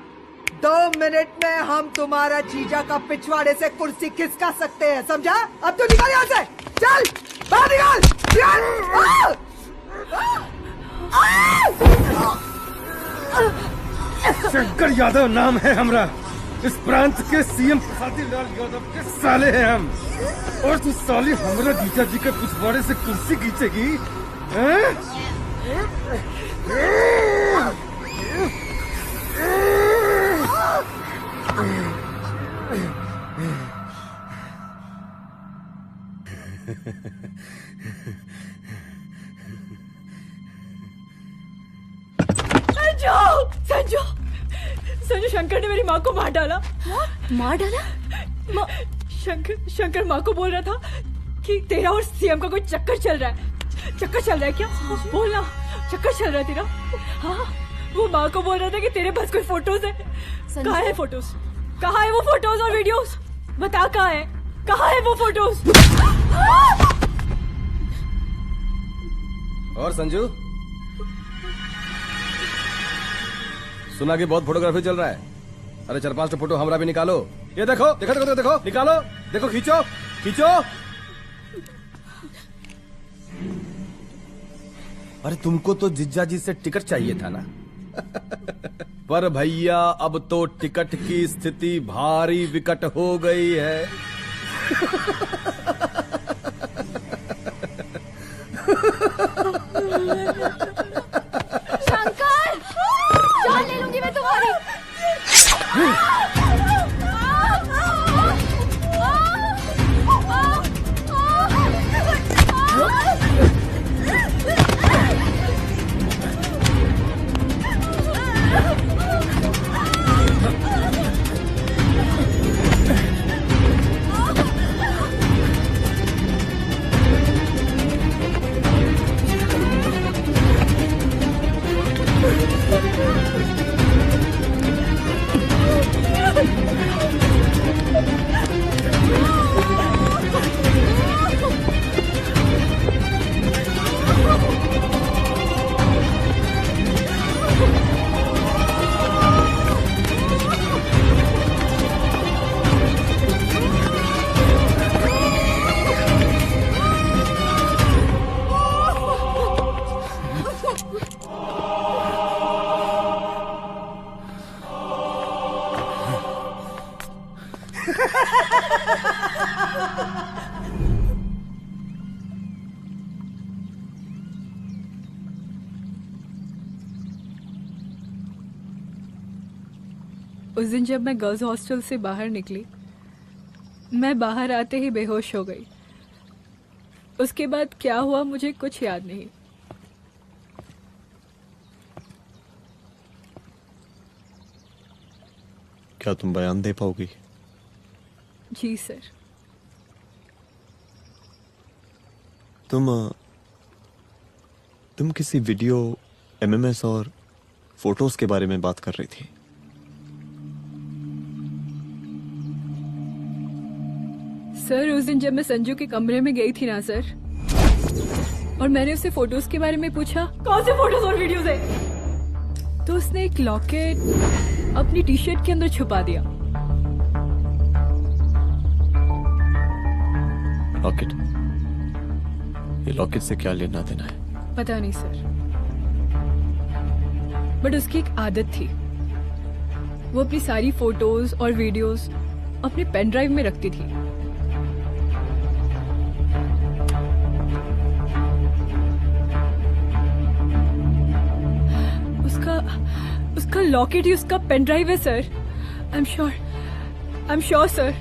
U: 2 मिनट में हम तुम्हारा जीजा का पिछवाड़े से कुर्सी खिसका सकते हैं, समझा? अब तो निकल यहाँ से, चल बाहर निकल।
J: शंकर यादव नाम है हमरा, इस प्रांत के सीएम प्रसादी लाल यादव के साले हैं हम, और तू साली हमरा जीजा जी के पिछवाड़े से कुर्सी खींचेगी?
A: संजू, संजू शंकर ने मेरी माँ को मार डाला।
H: मार डाला?
A: शंकर माँ को बोल रहा था कि तेरा और सीएम का कोई चक्कर चल रहा है। चक्कर चल रहा है क्या? बोलना, चक्कर चल रहा है तेरा? हाँ, वो माँ को बोल रहा था कि तेरे पास कोई फोटोज है। कहाँ है फोटोज? कहाँ है वो फोटोज और वीडियोस? बता कहाँ है? कहाँ है वो फोटोज?
J: और संजू, सुना कि बहुत फोटोग्राफी चल रहा है। अरे 4-5 फोटो हमरा भी निकालो। ये देखो देखो देखो देखो, निकालो, देखो, खींचो खींचो। अरे तुमको तो जिज्जा जी से टिकट चाहिए था ना। पर भैया अब तो टिकट की स्थिति भारी विकट हो गई है।
H: शंकर, जान ले लूंगी मैं तुम्हारी।
A: उस दिन जब मैं गर्ल्स हॉस्टल से बाहर निकली, मैं बाहर आते ही बेहोश हो गई। उसके बाद क्या हुआ मुझे कुछ याद नहीं।
C: क्या तुम बयान दे पाओगी?
A: जी सर।
C: तुम किसी वीडियो, एमएमएस और फोटोज के बारे में बात कर रही थी।
A: सर उस दिन जब मैं संजू के कमरे में गई थी ना सर, और मैंने उससे फोटोज के बारे में पूछा कौन से फोटोज और वीडियोज है, तो उसने एक लॉकेट अपनी टी शर्ट के अंदर छुपा दिया।
C: लॉकेट? ये लॉकेट से क्या लेना देना है?
A: पता नहीं सर, बट उसकी एक आदत थी, वो अपनी सारी फोटोज और वीडियोस अपने पेन ड्राइव में रखती थी। उसका लॉकेट ही उसका पेन ड्राइव है sir. I am sure sir.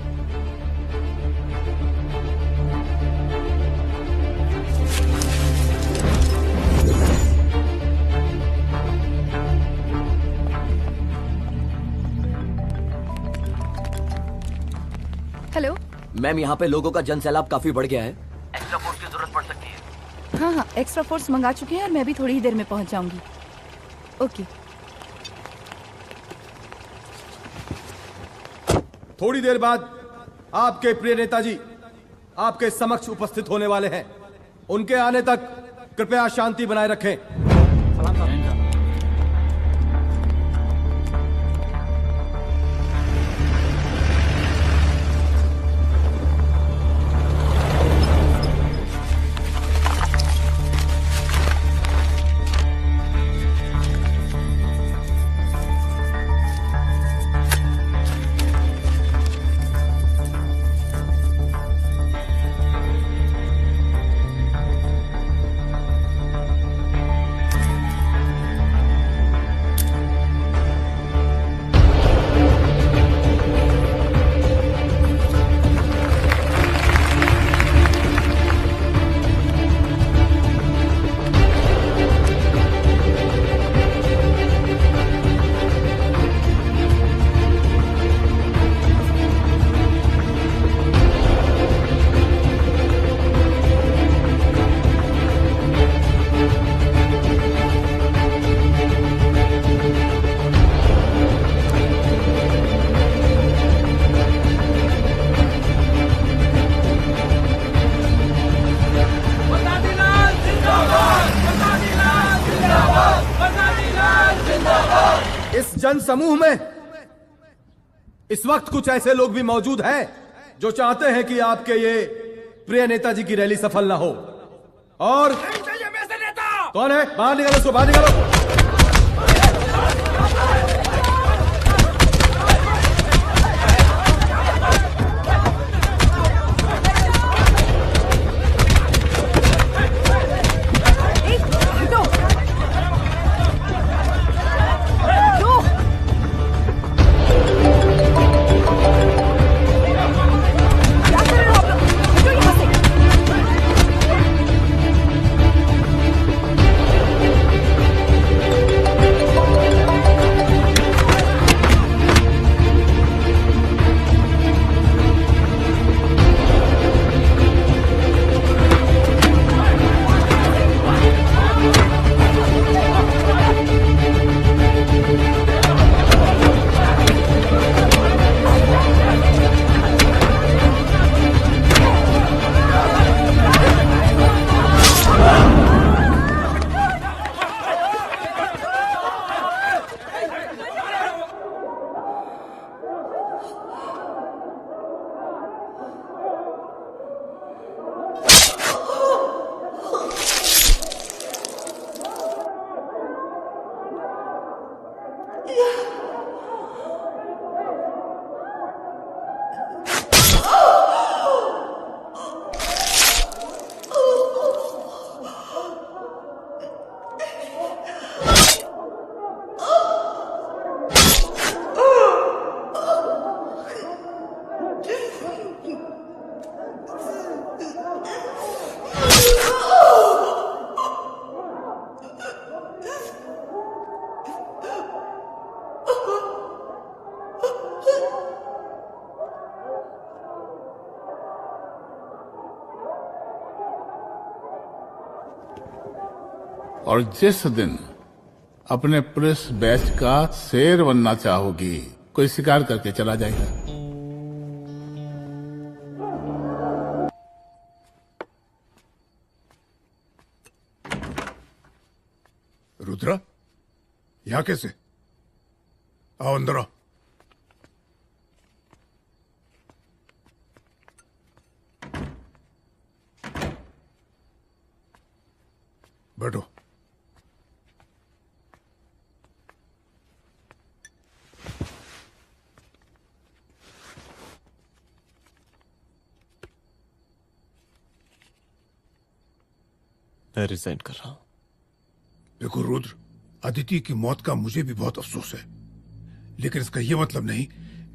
G: Hello
N: ma'am, यहाँ पे लोगों का जनसैलाब काफी बढ़ गया है। एक्स्ट्रा फोर्स की जरूरत पड़ सकती है।
G: हाँ हाँ, एक्स्ट्रा फोर्स मंगा चुके हैं और मैं भी थोड़ी ही देर में पहुंच जाऊंगी। ओके।
J: थोड़ी देर बाद आपके प्रिय नेताजी आपके समक्ष उपस्थित होने वाले हैं। उनके आने तक कृपया शांति बनाए रखें। जन समूह में इस वक्त कुछ ऐसे लोग भी मौजूद हैं जो चाहते हैं कि आपके ये प्रिय नेताजी की रैली सफल ना हो। और कौन है? बाहर निकालो उसको, बाहर निकालो।
M: और जिस दिन अपने पुलिस बैच का शेर बनना चाहोगी, कोई शिकार करके चला जाएगा।
R: रुद्रा, यहाँ कैसे? आओ अंदर आओ। बैठो।
C: मैं रिजाइन कर रहा हूं।
R: देखो रुद्र, अदिति की मौत का मुझे भी बहुत अफसोस है, लेकिन इसका यह मतलब नहीं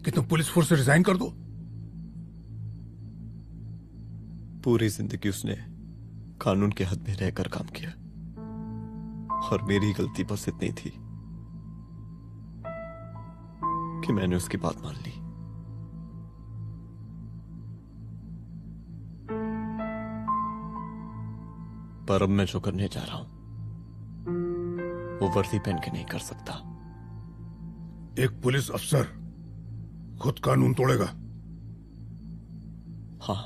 R: कि तुम पुलिस फोर्स से रिजाइन कर दो।
C: पूरी जिंदगी उसने कानून के हद में रहकर काम किया और मेरी गलती बस इतनी थी कि मैंने उसकी बात मान ली। पर अब मैं जो करने जा रहा हूं वो वर्दी पहन के नहीं कर सकता।
R: एक पुलिस अफसर खुद कानून तोड़ेगा?
C: हाँ,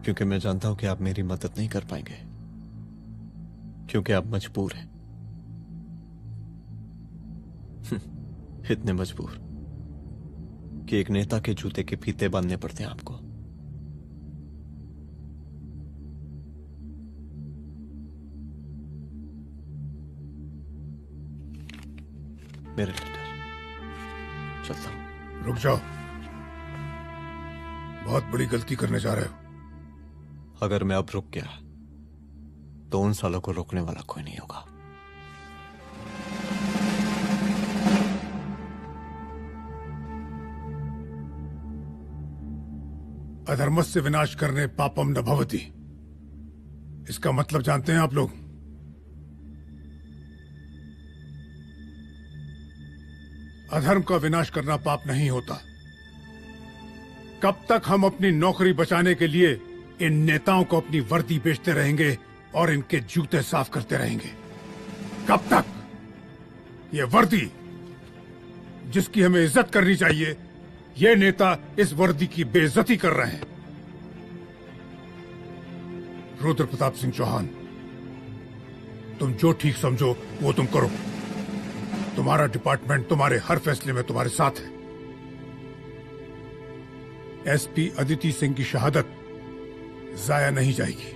C: क्योंकि मैं जानता हूं कि आप मेरी मदद नहीं कर पाएंगे, क्योंकि आप मजबूर हैं। इतने मजबूर कि एक नेता के जूते के फीते बांधने पड़ते हैं आपको। मेरे लेटर, चलता हूं।
R: रुक जाओ, बहुत बड़ी गलती करने जा रहे हो।
C: अगर मैं अब रुक गया तो उन सालों को रोकने वाला कोई नहीं होगा।
R: अधर्मस्य विनाश करने पापम न भवति, इसका मतलब जानते हैं आप लोग? अधर्म का विनाश करना पाप नहीं होता। कब तक हम अपनी नौकरी बचाने के लिए इन नेताओं को अपनी वर्दी बेचते रहेंगे और इनके जूते साफ करते रहेंगे? कब तक? ये वर्दी जिसकी हमें इज्जत करनी चाहिए, ये नेता इस वर्दी की बेइज्जती कर रहे हैं। रुद्र प्रताप सिंह चौहान, तुम जो ठीक समझो वो तुम करो। तुम्हारा डिपार्टमेंट तुम्हारे हर फैसले में तुम्हारे साथ है। एसपी अदिति सिंह की शहादत जाया नहीं जाएगी।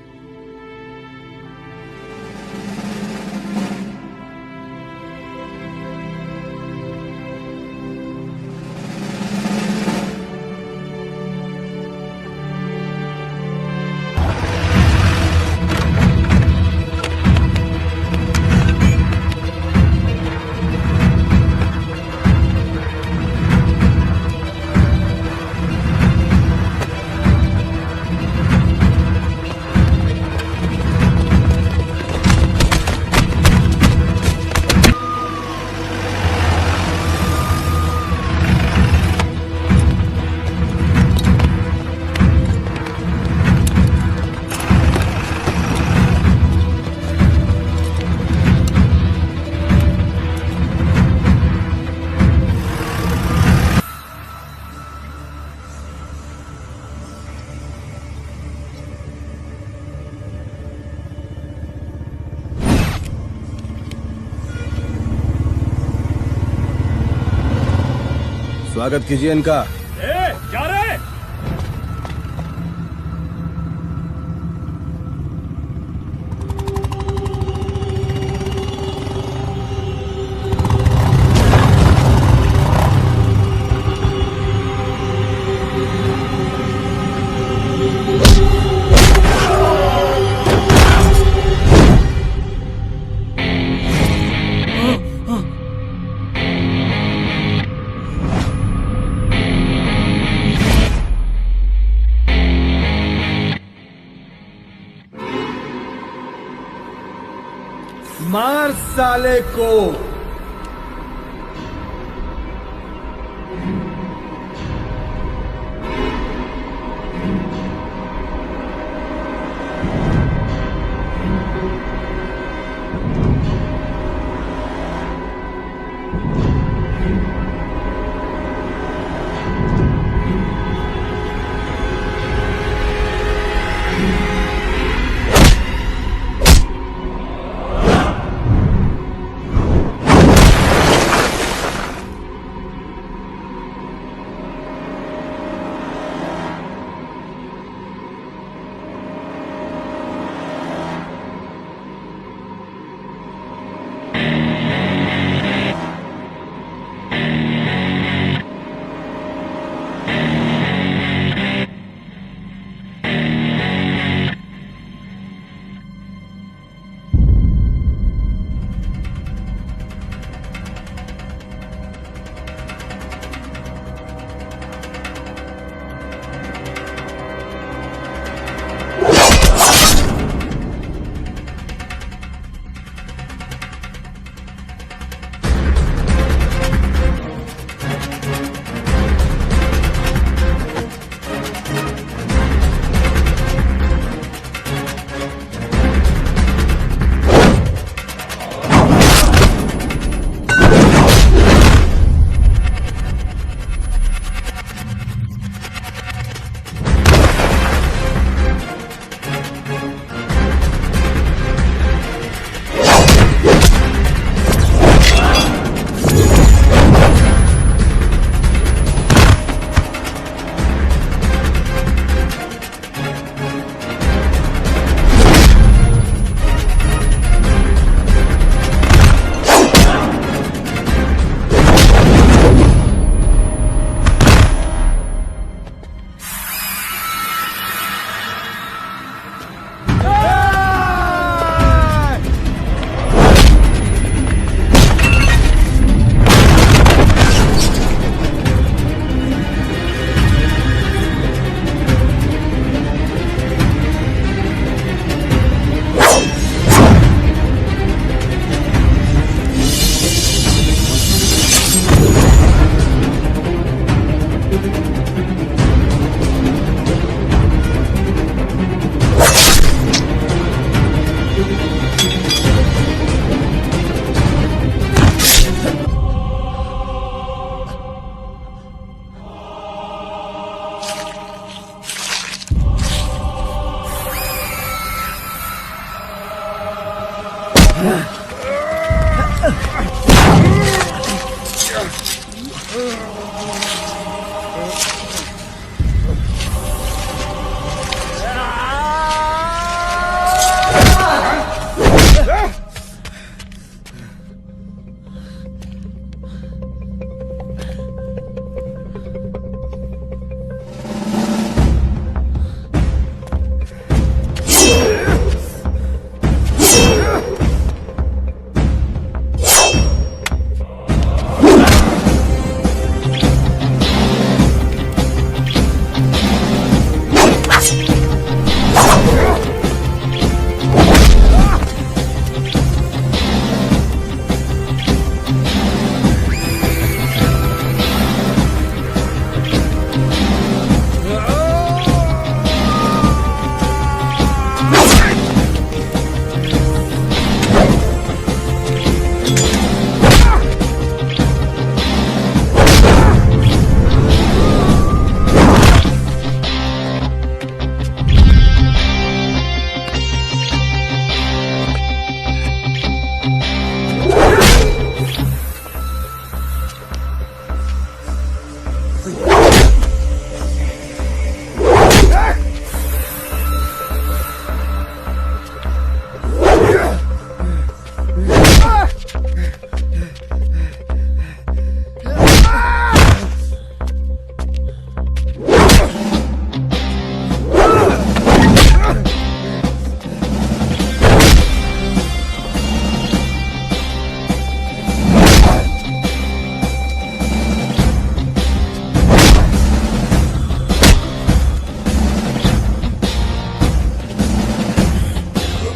J: स्वागत कीजिए इनका।
Q: क्या रे?
J: मार साले को।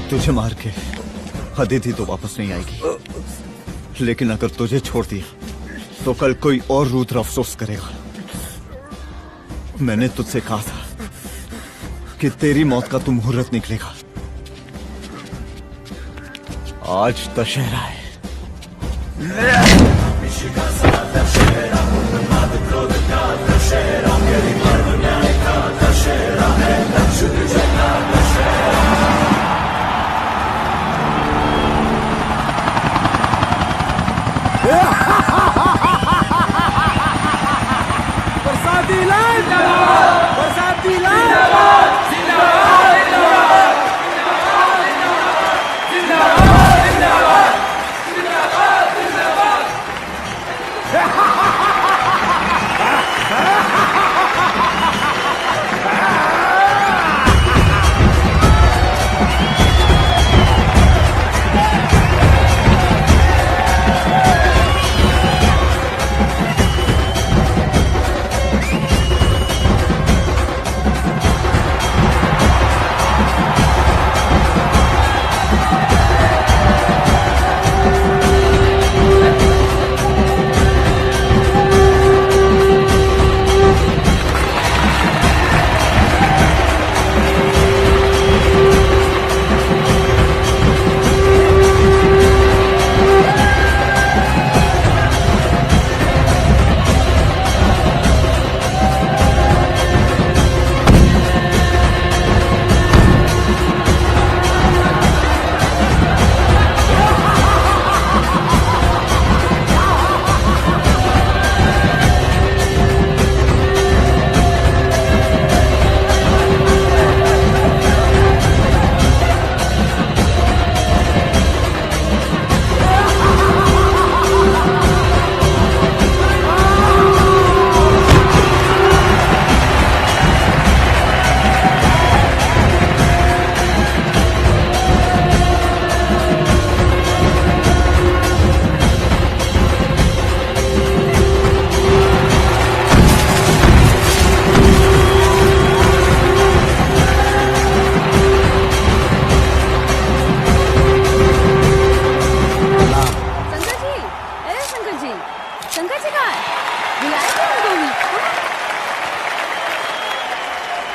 L: तुझे मार के अदिति तो वापस नहीं आएगी, लेकिन अगर तुझे छोड़ दिया तो कल कोई और रुद्र अफसोस करेगा। मैंने तुझसे कहा था कि तेरी मौत का तू मुहूर्त निकलेगा। आज दशहरा है।
T: बरसाती लाल जिंदाबाद, बरसाती लाल जिंदाबाद, जिंदाबाद, जिंदाबाद, जिंदाबाद, जिंदाबाद, जिंदाबाद,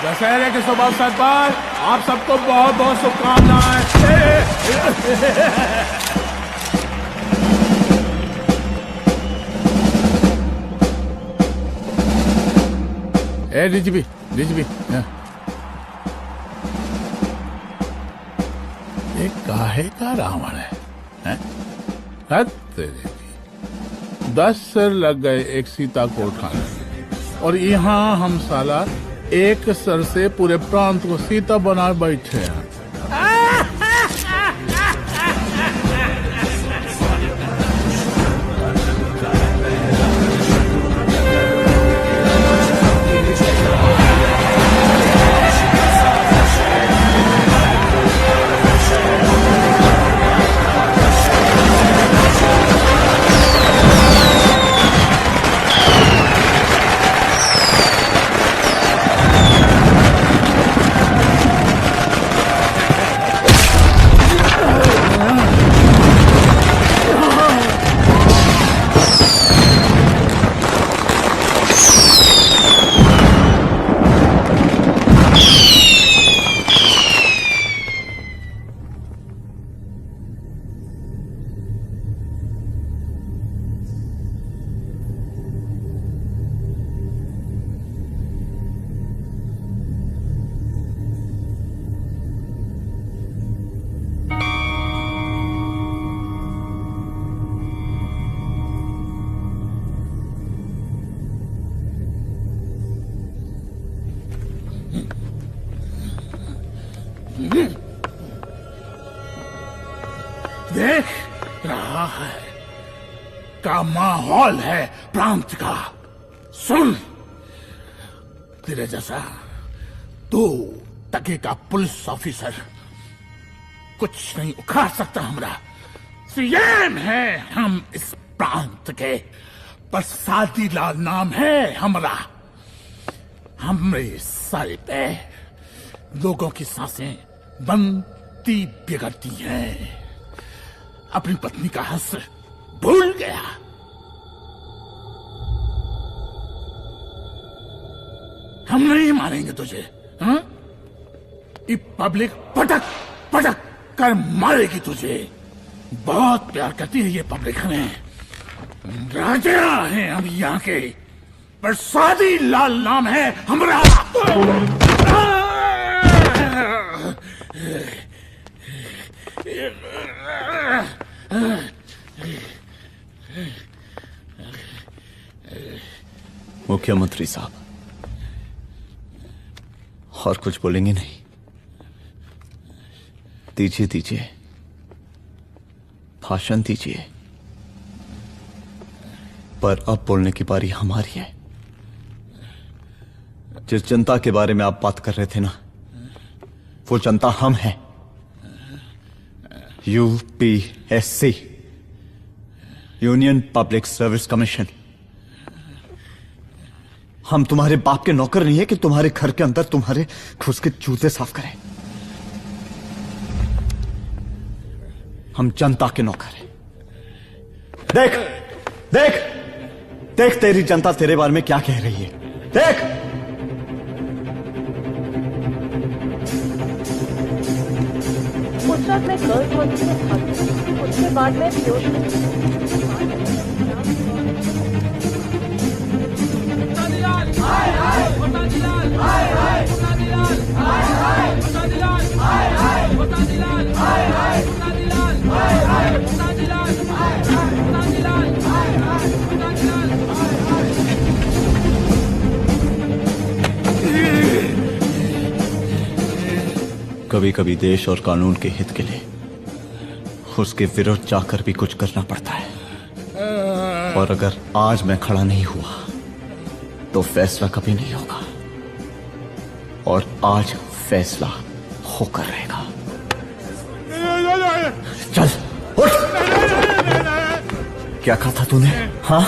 M: दशहरे के शुभ अवसर पर आप सबको बहुत बहुत शुभकामनाएं। ए डीजीपी डीजीपी ये काहे का रावण है? हैं? हद तेरे की। 10 सर लग गए एक सीता को उठाने, और यहाँ हम साला एक सर से पूरे प्रांत को सीता बना बैठे हैं। देख रहा है का माहौल है प्रांत का। सुन, तेरे जैसा 2 टके का पुलिस ऑफिसर कुछ नहीं उखाड़ सकता। हमरा सीएम है हम इस प्रांत के, प्रसादी लाल नाम है हमरा। हमरे सर पे लोगों की सांसें बनती बिगड़ती हैं। अपनी पत्नी का हंस भूल गया। हम नहीं मारेंगे तुझे, हाँ? ये पब्लिक पटक पटक कर मारेगी तुझे। बहुत प्यार करती है ये पब्लिक हमें। राजा हैं हम यहाँ के, प्रसादी लाल नाम है हमारा।
L: मुख्यमंत्री साहब, और कुछ बोलेंगे नहीं? दीजिए दीजिए, भाषण दीजिए। पर अब बोलने की बारी हमारी है। जिस जनता के बारे में आप बात कर रहे थे ना, वो जनता हम हैं। UPSC, union public service commission. हम तुम्हारे बाप के नौकर नहीं है कि तुम्हारे घर के अंदर तुम्हारे घुस के जूते साफ करें। हम जनता के नौकर हैं। देख देख देख, तेरी जनता तेरे बारे में क्या कह रही है। देख,
P: उस वक्त मैं गर्ल्स हॉस्टल में था, उसके बाद मैं
L: कभी कभी देश और कानून के हित के लिए उसके विरुद्ध जाकर भी कुछ करना पड़ता है। और अगर आज मैं खड़ा नहीं हुआ तो फैसला कभी नहीं होगा, और आज फैसला होकर रहेगा। चल उठ। क्या कहा था तूने? हाँ,